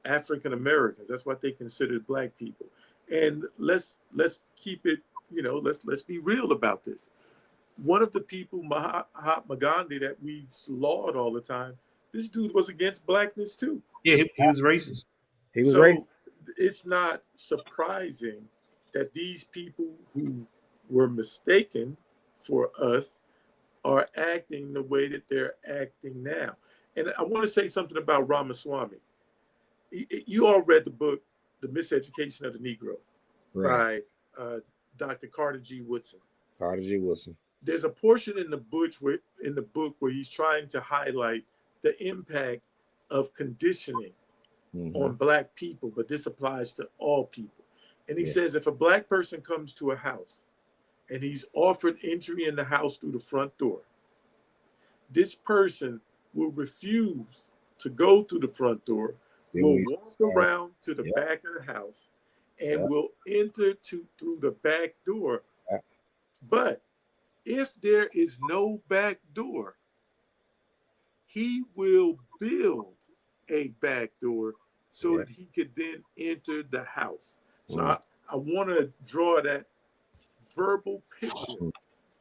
African Americans. That's what they considered black people. And let's keep it, let's be real about this. One of the people, Mahatma Gandhi, that we laud all the time, this dude was against blackness too. Yeah, he was racist. So it's not surprising that these people who were mistaken for us are acting the way that they're acting now. And I want to say something about Ramaswamy. You all read the book, The Miseducation of the Negro, by Dr. Carter G. Woodson. There's a portion in the book where he's trying to highlight the impact of conditioning on black people, but this applies to all people. And he says, if a black person comes to a house and he's offered entry in the house through the front door, this person will refuse to go through the front door, will walk around to the back of the house, and will enter through the back door. But if there is no back door, he will build a back door so that he could then enter the house. So I want to draw that verbal picture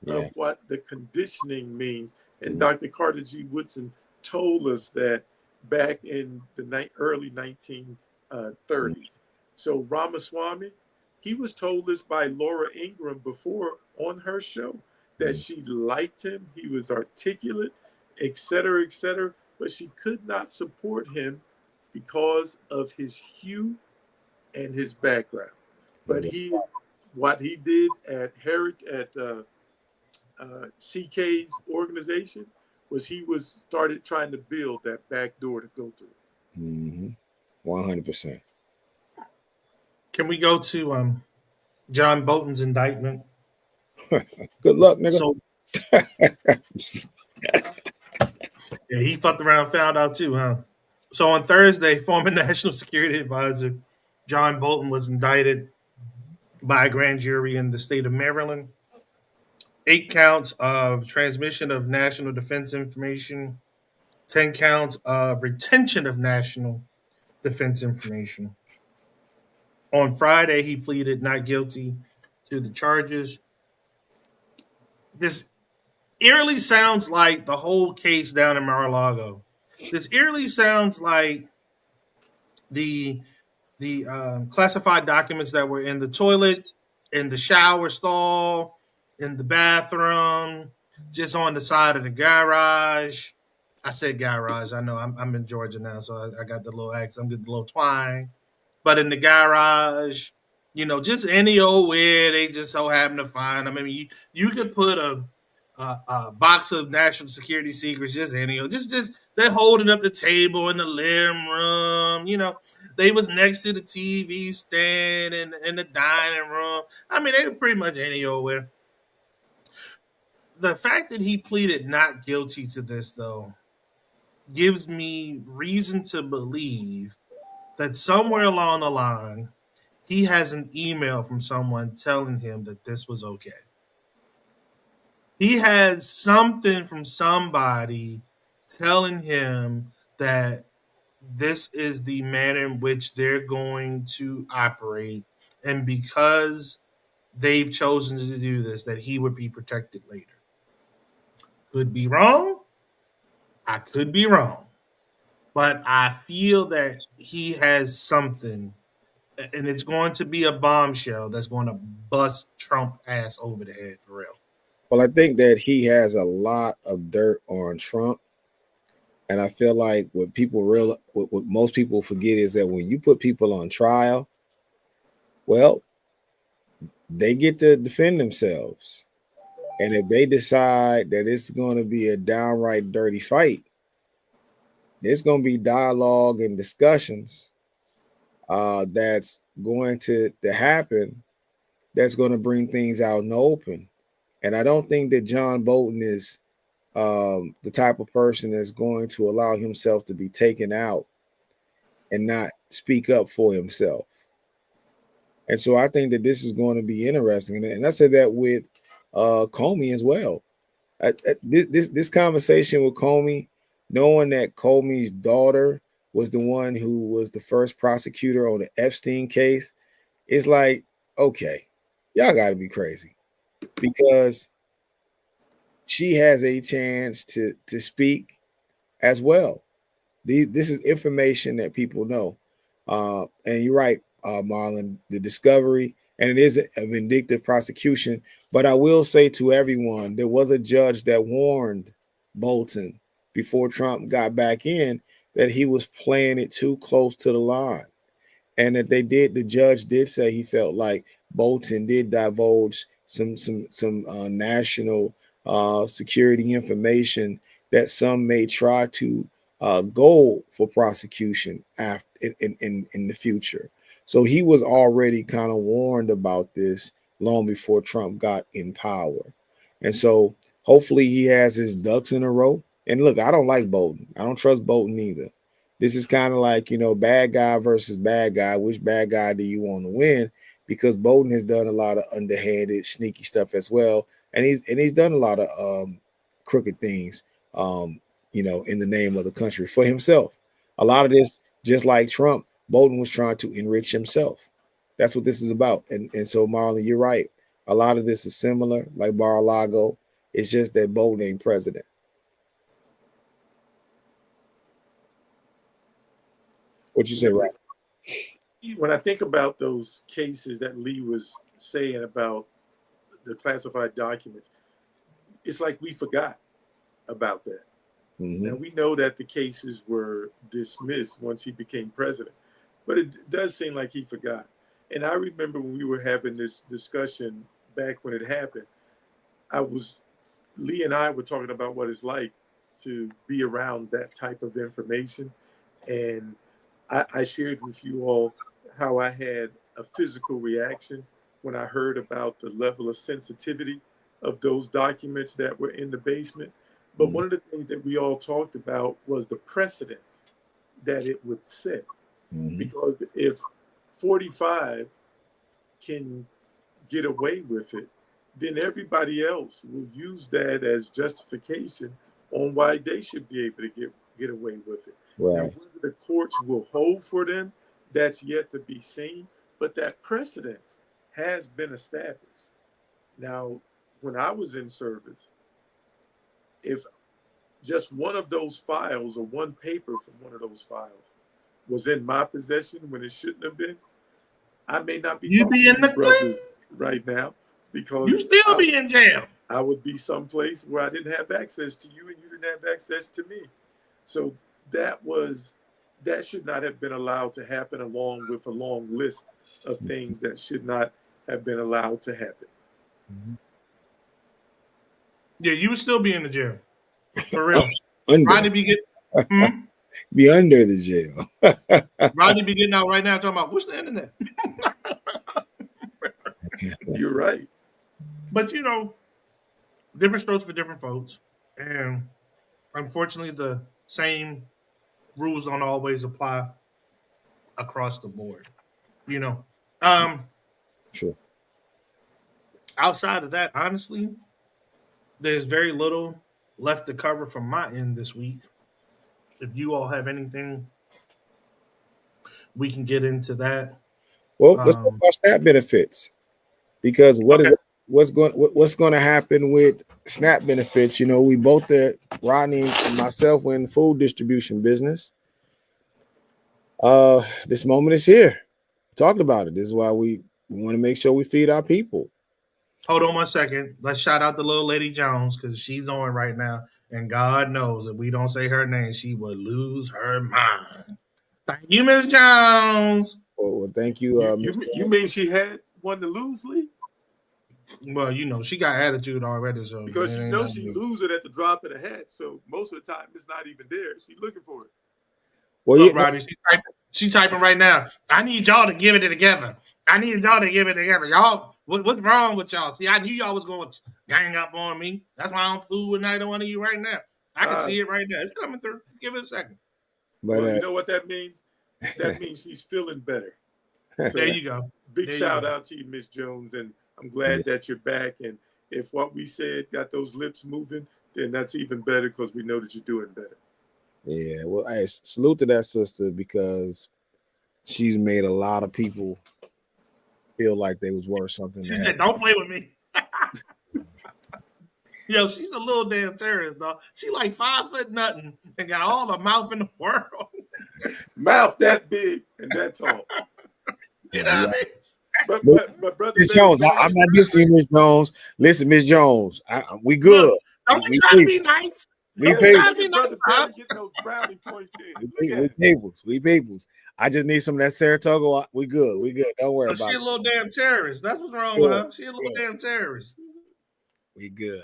of what the conditioning means. And Dr. Carter G. Woodson told us that back in the early 1930s. So Ramaswamy, he was told this by Laura Ingraham before on her show, that she liked him. He was articulate, etc., etc., but she could not support him because of his hue and his background. But what he did at CK's organization was he started trying to build that back door to go through. 100%. Can we go to John Bolton's indictment? Good luck, nigga. So, yeah, he fucked around, found out too, huh? So on Thursday, former National Security Advisor John Bolton was indicted by a grand jury in the state of Maryland. 8 counts of transmission of national defense information, 10 counts of retention of national defense information. On Friday, he pleaded not guilty to the charges. This eerily sounds like the whole case down in Mar-a-Lago. This eerily sounds like the classified documents that were in the toilet, in the shower stall, in the bathroom, just on the side of the garage. I said garage. I know I'm in Georgia now, so I got the little accent. I'm getting a little twang. But in the garage, just any old where they just so happen to find them. I mean, you could put a box of national security secrets, just any old, just they're holding up the table in the living room. They was next to the TV stand in the dining room. I mean, they were pretty much any old where. The fact that he pleaded not guilty to this, though, gives me reason to believe that somewhere along the line, he has an email from someone telling him that this was okay. He has something from somebody telling him that this is the manner in which they're going to operate. And because they've chosen to do this, that he would be protected later. Could be wrong. I could be wrong. But I feel that he has something, and it's going to be a bombshell that's going to bust Trump ass over the head for real. Well, I think that he has a lot of dirt on Trump. And I feel like what most people forget is that when you put people on trial, well, they get to defend themselves. And if they decide that it's going to be a downright dirty fight, there's going to be dialogue and discussions that's going to happen, that's going to bring things out in the open. And I don't think that John Bolton is the type of person that's going to allow himself to be taken out and not speak up for himself. And so I think that this is going to be interesting. And I said that with Comey as well. This conversation with Comey, knowing that Comey's daughter was the one who was the first prosecutor on the Epstein case, it's like, okay, y'all got to be crazy, because she has a chance to speak as well. This is information that people know. And you're right, Marlon, the discovery, and it is a vindictive prosecution. But I will say to everyone, there was a judge that warned Bolton before Trump got back in that he was playing it too close to the line. And that the judge did say he felt like Bolton did divulge some national security information that some may try to go for prosecution after in the future. So he was already kind of warned about this long before Trump got in power. And so hopefully he has his ducks in a row. And look, I don't like Bolton. I don't trust Bolton either. This is kind of like, bad guy versus bad guy. Which bad guy do you want to win? Because Bolton has done a lot of underhanded, sneaky stuff as well. And he's done a lot of crooked things, in the name of the country for himself. A lot of this, just like Trump, Bolton was trying to enrich himself. That's what this is about. And so, Marlon, you're right. A lot of this is similar, like Mar-a-Lago. It's just that Bolton ain't president. What you say, right? When I think about those cases that Lee was saying about the classified documents, it's like we forgot about that. Now, we know that the cases were dismissed once he became president, but it does seem like he forgot. And I remember when we were having this discussion back when it happened, Lee and I were talking about what it's like to be around that type of information. And I shared with you all how I had a physical reaction when I heard about the level of sensitivity of those documents that were in the basement. But one of the things that we all talked about was the precedence that it would set. Because if 45 can get away with it, then everybody else will use that as justification on why they should be able to get away with it. Right. Now, whether the courts will hold for them, that's yet to be seen. But that precedence has been established. Now, when I was in service, if just one of those files or one paper from one of those files was in my possession when it shouldn't have been, I may not be talking to you brothers right now, because you still be in jail. I would be someplace where I didn't have access to you and you didn't have access to me. So that should not have been allowed to happen, along with a long list of things that should not have been allowed to happen. Yeah, you would still be in the jail. For real. Rodney be under the jail. Rodney be getting out right now talking about, what's the internet? You're right. But, different strokes for different folks. And unfortunately, the same rules don't always apply across the board. Sure. Outside of that, honestly, there's very little left to cover from my end this week. If you all have anything, we can get into that. Well, let's talk about SNAP benefits, because what's going to happen with SNAP benefits? We both Rodney and myself, were in the food distribution business. This moment is here. Talk about it. This is why we want to make sure we feed our people. Hold on 1 second. Let's shout out the little lady Jones, because she's on right now. And God knows if we don't say her name, she would lose her mind. Thank you, Miss Jones. Well, thank you. You mean she had one to lose, Lee? Well, she got attitude already. So because she knows she lose it at the drop of the hat. So most of the time, it's not even there. She's looking for it. Well, look, Rodney, she's typing right now. I need y'all to give it together. Y'all, what's wrong with y'all? See, I knew y'all was going to gang up on me. That's why I'm fooling neither one of you right now. I can see it right now. It's coming through. Give it a second. But you know what that means? That means she's feeling better. So there you go. Big shout out to you, Miss Jones, and I'm glad that you're back. And if what we said got those lips moving, then that's even better, because we know that you're doing better. Yeah, well, I salute to that sister, because she's made a lot of people feel like they was worth something. She said, "Don't play with me." Yo, she's a little damn terrorist, though. She like 5 foot nothing and got all the mouth in the world. Mouth that big and that tall. You know what I mean? But brother Miss Jones, I'm not dissing Miss Jones. Listen, Miss Jones, we good. Look, don't be trying to be nice. We peoples. We peoples. I just need some of that Saratoga. We good. Don't worry about it. She a little damn terrorist. That's what's wrong with her. She a little damn terrorist. We good.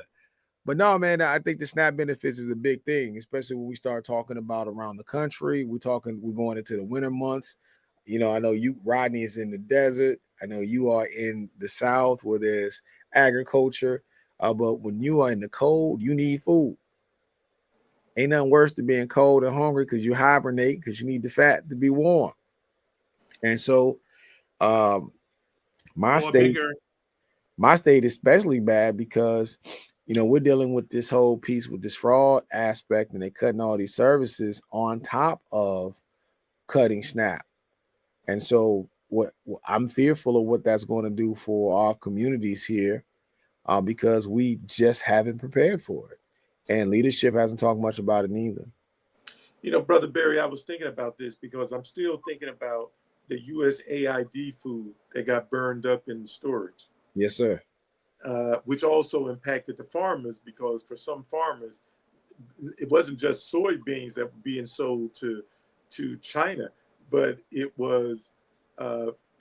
But no, man, I think the SNAP benefits is a big thing, especially when we start talking about around the country. We're going into the winter months. I know Rodney is in the desert. I know you are in the South where there's agriculture. But when you are in the cold, you need food. Ain't nothing worse than being cold and hungry, because you hibernate, because you need the fat to be warm. And so my state is especially bad, because we're dealing with this whole piece with this fraud aspect, and they're cutting all these services on top of cutting SNAP. And so what I'm fearful of what that's going to do for our communities here, because we just haven't prepared for it. And leadership hasn't talked much about it neither. Brother Barry, I was thinking about this because I'm still thinking about the USAID food that got burned up in storage. Yes, sir. Which also impacted the farmers, because for some farmers, it wasn't just soybeans that were being sold to China, but it was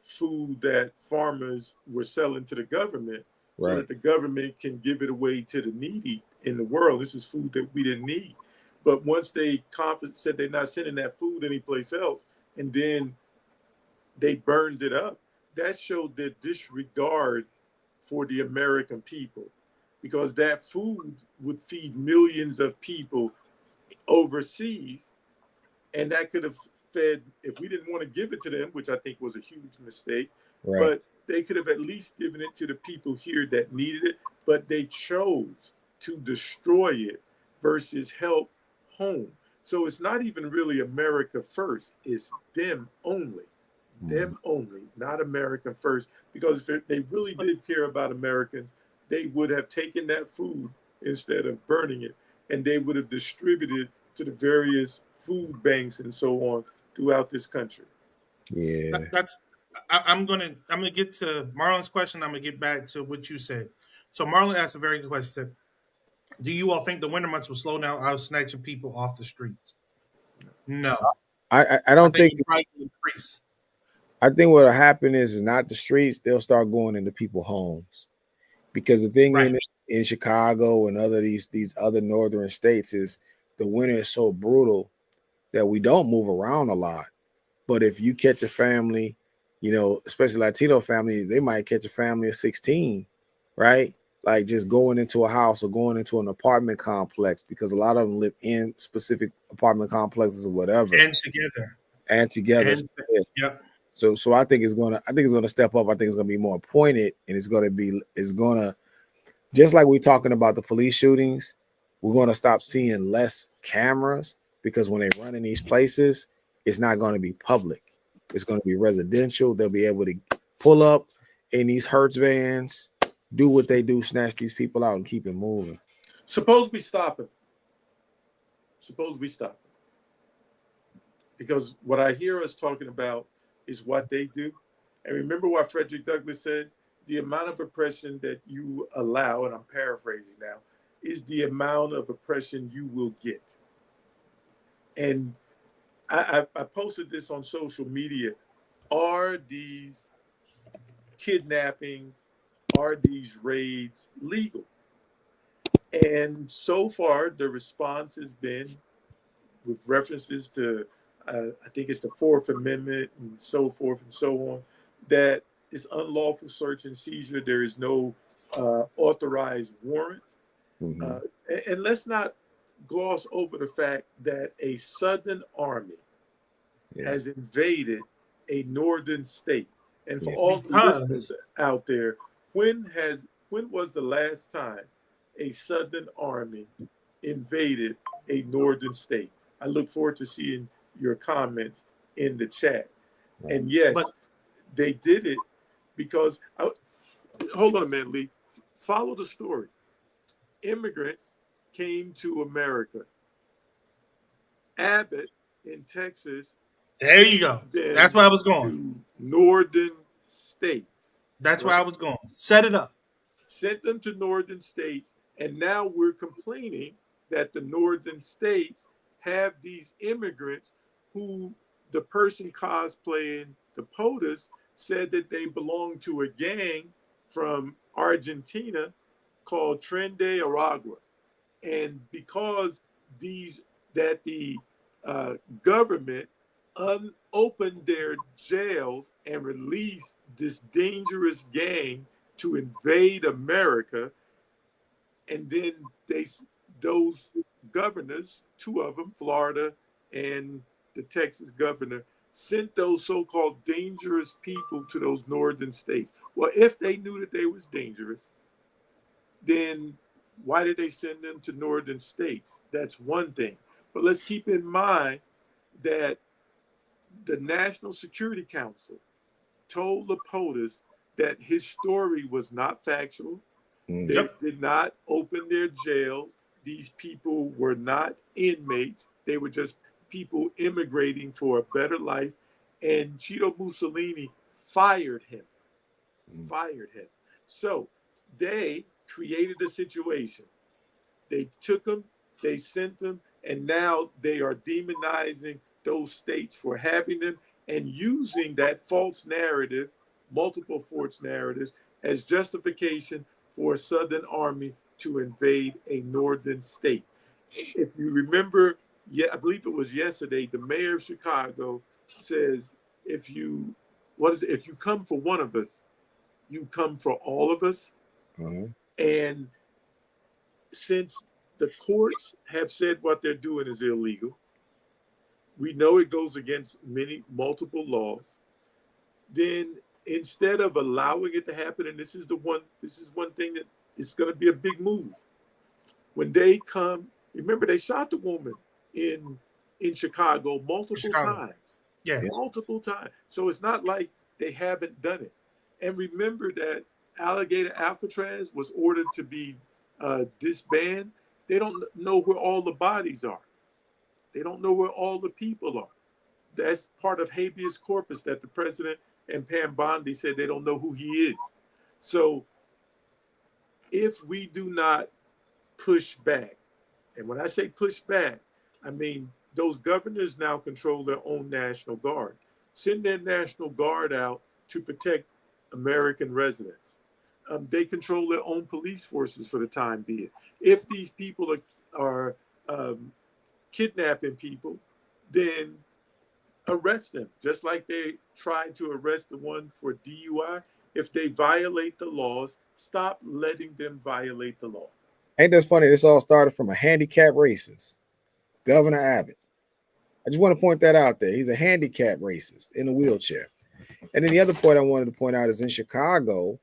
food that farmers were selling to the government so Right. that the government can give it away to the needy in the world. This is food that we didn't need. But once they said they're not sending that food anyplace else, and then they burned it up, that showed their disregard for the American people, because that food would feed millions of people overseas, and that could have fed, if we didn't want to give it to them, which I think was a huge mistake, Right. but they could have at least given it to the people here that needed it. But they chose to destroy it versus help home. So it's not even really America first, it's them only. Them only, not America first. Because if they really did care about Americans, they would have taken that food instead of burning it, and they would have distributed to the various food banks and so on throughout this country. Yeah. I'm gonna get to Marlon's question. I'm gonna get back to what you said. So Marlon asked a very good question. He said, "Do you all think the winter months will slow down out snatching people off the streets?" No, I I don't think think. it probably will increase. I think what'll happen is not the streets. They'll start going into people's homes, because the thing Right. in Chicago and other these other northern states is the winter is so brutal that we don't move around a lot. But if you catch a family, especially Latino family, they might catch a family of 16, right? Like just going into a house or going into an apartment complex, because a lot of them live in specific apartment complexes or whatever, And together. and together. And yep. So I think it's gonna step up. I think it's gonna be more pointed, and it's gonna, just like we're talking about the police shootings, we're gonna stop seeing less cameras, because when they run in these places, it's not gonna be public. It's gonna be residential. They'll be able to pull up in these Hertz vans, do what they do, snatch these people out, and keep it moving. Suppose we stop it. Suppose we stop it. Because what I hear us talking about is what they do. And remember what Frederick Douglass said: the amount of oppression that you allow, and I'm paraphrasing now, is the amount of oppression you will get. And I posted this on social media. Are these kidnappings, are these raids legal? And so far, the response has been, with references to, I think it's the Fourth Amendment and so forth and so on, that it's unlawful search and seizure. There is no authorized warrant. Mm-hmm. And let's not gloss over the fact that a Southern army has invaded a northern state. And for all the listeners out there, when was the last time a Southern army invaded a northern state? I look forward to seeing your comments in the chat. And yes, they did it because, hold on a minute, Lee. Follow the story. Immigrants came to America. Abbott in Texas. There you go. That's where I was going. To northern states. That's where I was going. Set it up. Sent them to northern states, and now we're complaining that the northern states have these immigrants who the person cosplaying the POTUS said that they belong to a gang from Argentina called Tren de Aragua. And because the government opened their jails and released this dangerous gang to invade America, and then those governors, two of them, Florida and the Texas governor, sent those so-called dangerous people to those northern states. Well, if they knew that they was dangerous, then why did they send them to northern states? That's one thing. But let's keep in mind that the National Security Council told the POTUS that his story was not factual. They did not open their jails. These people were not inmates. They were just people immigrating for a better life, and Cheeto Mussolini fired him. Fired him. So they created a situation. They took him, they sent him, and now they are demonizing those states for having them and using that false narrative, multiple false narratives, as justification for a Southern army to invade a northern state. If you remember, yeah, I believe it was yesterday, the mayor of Chicago says, if you, what is it? If you come for one of us, you come for all of us. And since the courts have said what they're doing is illegal, we know it goes against multiple laws, then instead of allowing it to happen, and this is one thing that is going to be a big move. When they come, remember they shot the woman in Chicago multiple times. Yeah. Multiple times. So it's not like they haven't done it. And remember that Alligator Alcatraz was ordered to be disbanded. They don't know where all the bodies are. They don't know where all the people are. That's part of habeas corpus that the president and Pam Bondi said they don't know who he is. So if we do not push back, and when I say push back, I mean those governors now control their own National Guard. Send their National Guard out to protect American residents. They control their own police forces for the time being. If these people are kidnapping people, then arrest them, just like they tried to arrest the one for DUI. If they violate the laws, stop letting them violate the law. Ain't that funny? This all started from a handicapped racist, Governor Abbott. I just want to point that out there. He's a handicapped racist in a wheelchair. And then the other point I wanted to point out is in Chicago,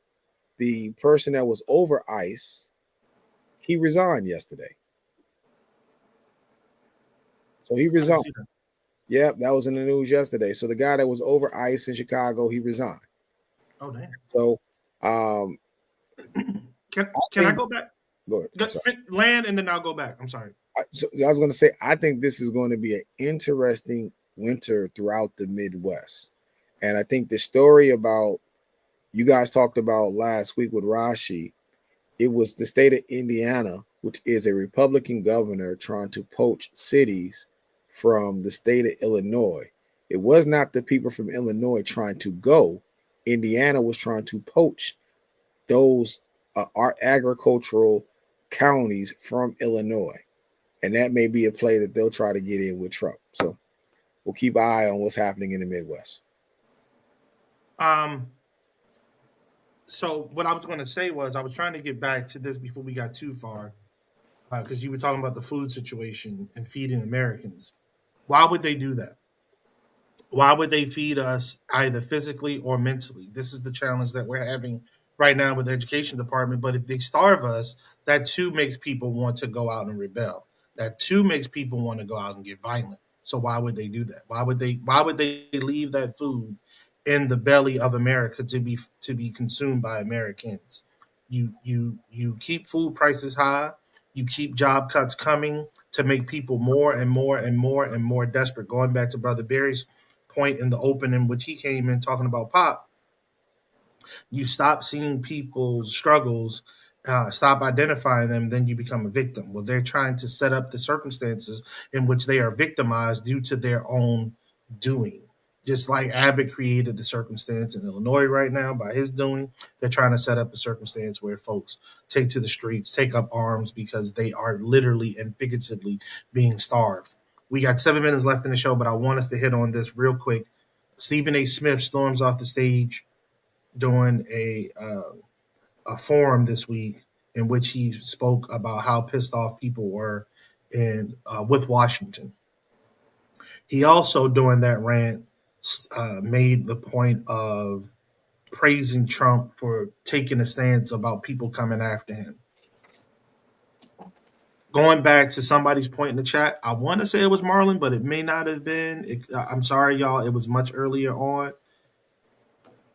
the person that was over ICE, he resigned yesterday. So he resigned. Yep, that was in the news yesterday. So the guy that was over ICE in Chicago, he resigned. Oh, damn. So can I go back? Go ahead. Land, and then I'll go back. I'm sorry. So I was going to say, I think this is going to be an interesting winter throughout the Midwest. And I think the story about you guys talked about last week with Rashi, it was the state of Indiana, which is a Republican governor trying to poach cities from the state of Illinois. It was not the people from Illinois trying to go. Indiana was trying to poach those our agricultural counties from Illinois. And that may be a play that they'll try to get in with Trump. So we'll keep an eye on what's happening in the Midwest. So what I was going to say was I was trying to get back to this before we got too far, because you were talking about the food situation and feeding Americans. Why would they do that? Why would they feed us either physically or mentally? This is the challenge that we're having right now with the education department. But if they starve us, that too makes people want to go out and rebel. That too makes people want to go out and get violent. So why would they do that? Why would they leave that food in the belly of America to be consumed by Americans? You keep food prices high. You keep job cuts coming to make people more and more and more and more desperate. Going back to Brother Barry's point in the opening, which he came in talking about pop, you stop seeing people's struggles, stop identifying them, then you become a victim. Well, they're trying to set up the circumstances in which they are victimized due to their own doing. Just like Abbott created the circumstance in Illinois right now by his doing, they're trying to set up a circumstance where folks take to the streets, take up arms because they are literally and figuratively being starved. We got 7 minutes left in the show, but I want us to hit on this real quick. Stephen A. Smith storms off the stage during a forum this week in which he spoke about how pissed off people were with Washington. He also, during that rant, made the point of praising Trump for taking a stance about people coming after him. Going back to somebody's point in the chat, I want to say it was Marlon, but it may not have been. I'm sorry, y'all. It was much earlier on.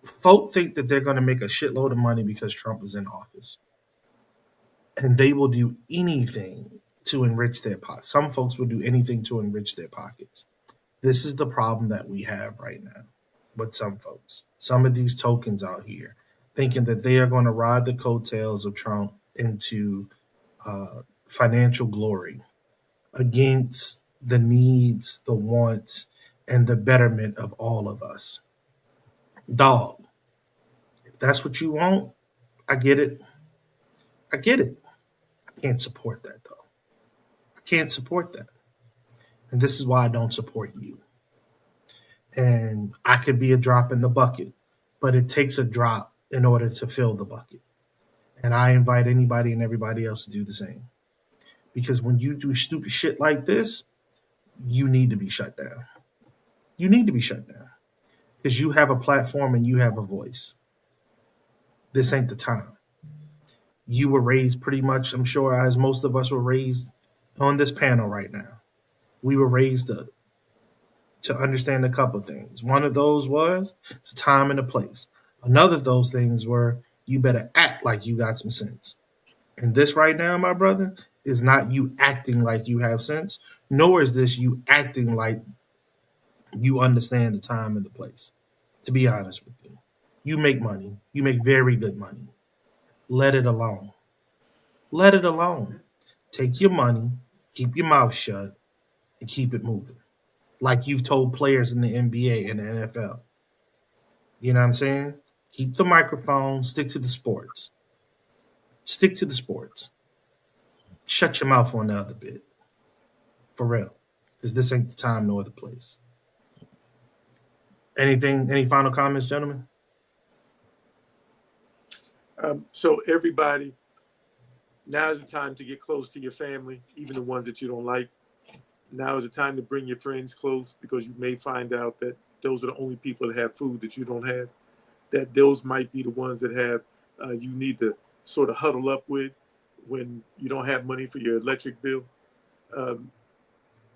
Folk think that they're going to make a shitload of money because Trump is in office. And they will do anything to enrich their pockets. Some folks will do anything to enrich their pockets. This is the problem that we have right now with some folks. Some of these tokens out here thinking that they are going to ride the coattails of Trump into financial glory against the needs, the wants, and the betterment of all of us. Dog, if that's what you want, I get it. I get it. I can't support that though. I can't support that. And this is why I don't support you. And I could be a drop in the bucket, but it takes a drop in order to fill the bucket. And I invite anybody and everybody else to do the same. Because when you do stupid shit like this, you need to be shut down. You need to be shut down because you have a platform and you have a voice. This ain't the time. You were raised pretty much, I'm sure, as most of us were raised on this panel right now. We were raised to understand a couple of things. One of those was it's a time and a place. Another of those things were you better act like you got some sense. And this right now, my brother, is not you acting like you have sense, nor is this you acting like you understand the time and the place. To be honest with you, you make money. You make very good money. Let it alone. Let it alone. Take your money, keep your mouth shut, and keep it moving. Like you've told players in the NBA and the NFL. You know what I'm saying? Keep the microphone, stick to the sports. Stick to the sports. Shut your mouth on the other bit. For real. Because this ain't the time nor the place. Any final comments, gentlemen? So everybody, now is the time to get close to your family, even the ones that you don't like. Now is the time to bring your friends close because you may find out that those are the only people that have food that you don't have. That those might be the ones that have you need to sort of huddle up with when you don't have money for your electric bill.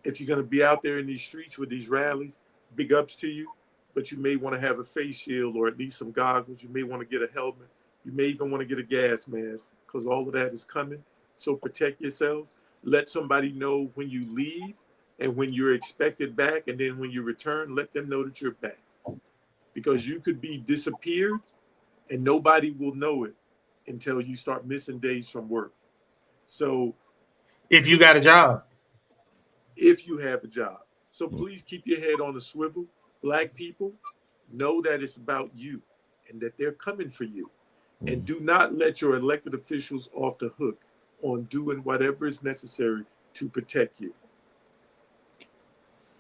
If you're going to be out there in these streets with these rallies, big ups to you, but you may want to have a face shield or at least some goggles. You may want to get a helmet. You may even want to get a gas mask because all of that is coming. So protect yourselves. Let somebody know when you leave and when you're expected back. And then when you return, let them know that you're back. Because you could be disappeared and nobody will know it until you start missing days from work. So if you got a job. If you have a job. So please keep your head on a swivel. Black people, know that it's about you and that they're coming for you. And do not let your elected officials off the hook on doing whatever is necessary to protect you.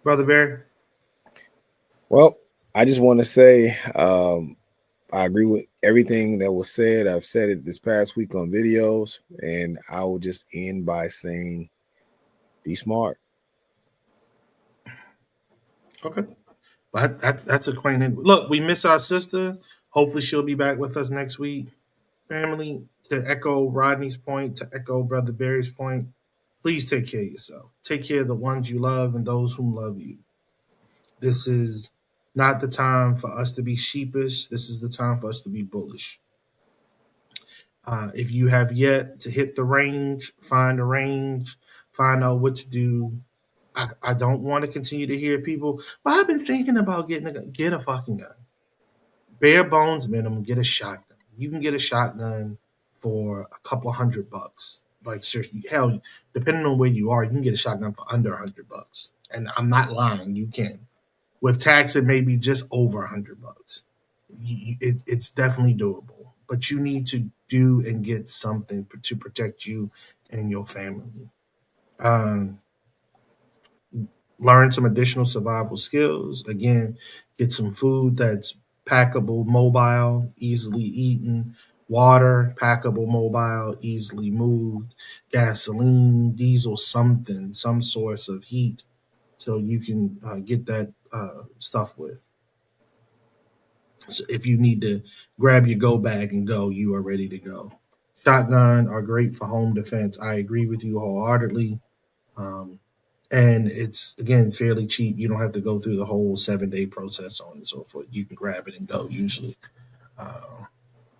Brother Barry? Well, I just want to say I agree with everything that was said. I've said it this past week on videos, and I will just end by saying, be smart. Okay. But that's acquainted. Look, we miss our sister. Hopefully she'll be back with us next week. Family, to echo Rodney's point, to echo Brother Barry's point, please take care of yourself. Take care of the ones you love and those whom love you. This is not the time for us to be sheepish. This is the time for us to be bullish. If you have yet to hit the range, find out what to do. I don't want to continue to hear people, but I've been thinking about get a fucking gun. Bare bones minimum, get a shotgun. You can get a shotgun for a couple $100. Like seriously, hell, depending on where you are, you can get a shotgun for under $100. And I'm not lying, you can. With tax, it may be just over $100. It's definitely doable, but you need to do and get something to protect you and your family. Learn some additional survival skills. Again, get some food that's packable, mobile, easily eaten. Water, packable, mobile, easily moved. Gasoline, diesel, something, some source of heat, so you can get that stuff with. So if you need to grab your go bag and go, you are ready to go. Shotgun are great for home defense. I agree with you wholeheartedly. And it's, again, fairly cheap. You don't have to go through the whole 7-day process, so on and so forth. You can grab it and go usually.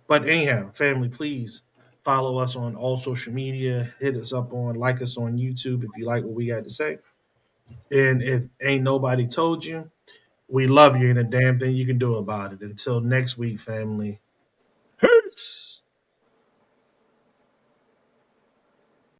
But anyhow, family, please Follow us on all social media. Hit us up on, like us on YouTube if you like what we got to say. And if ain't nobody told you, we love you and a damn thing you can do about it. Until next week, family.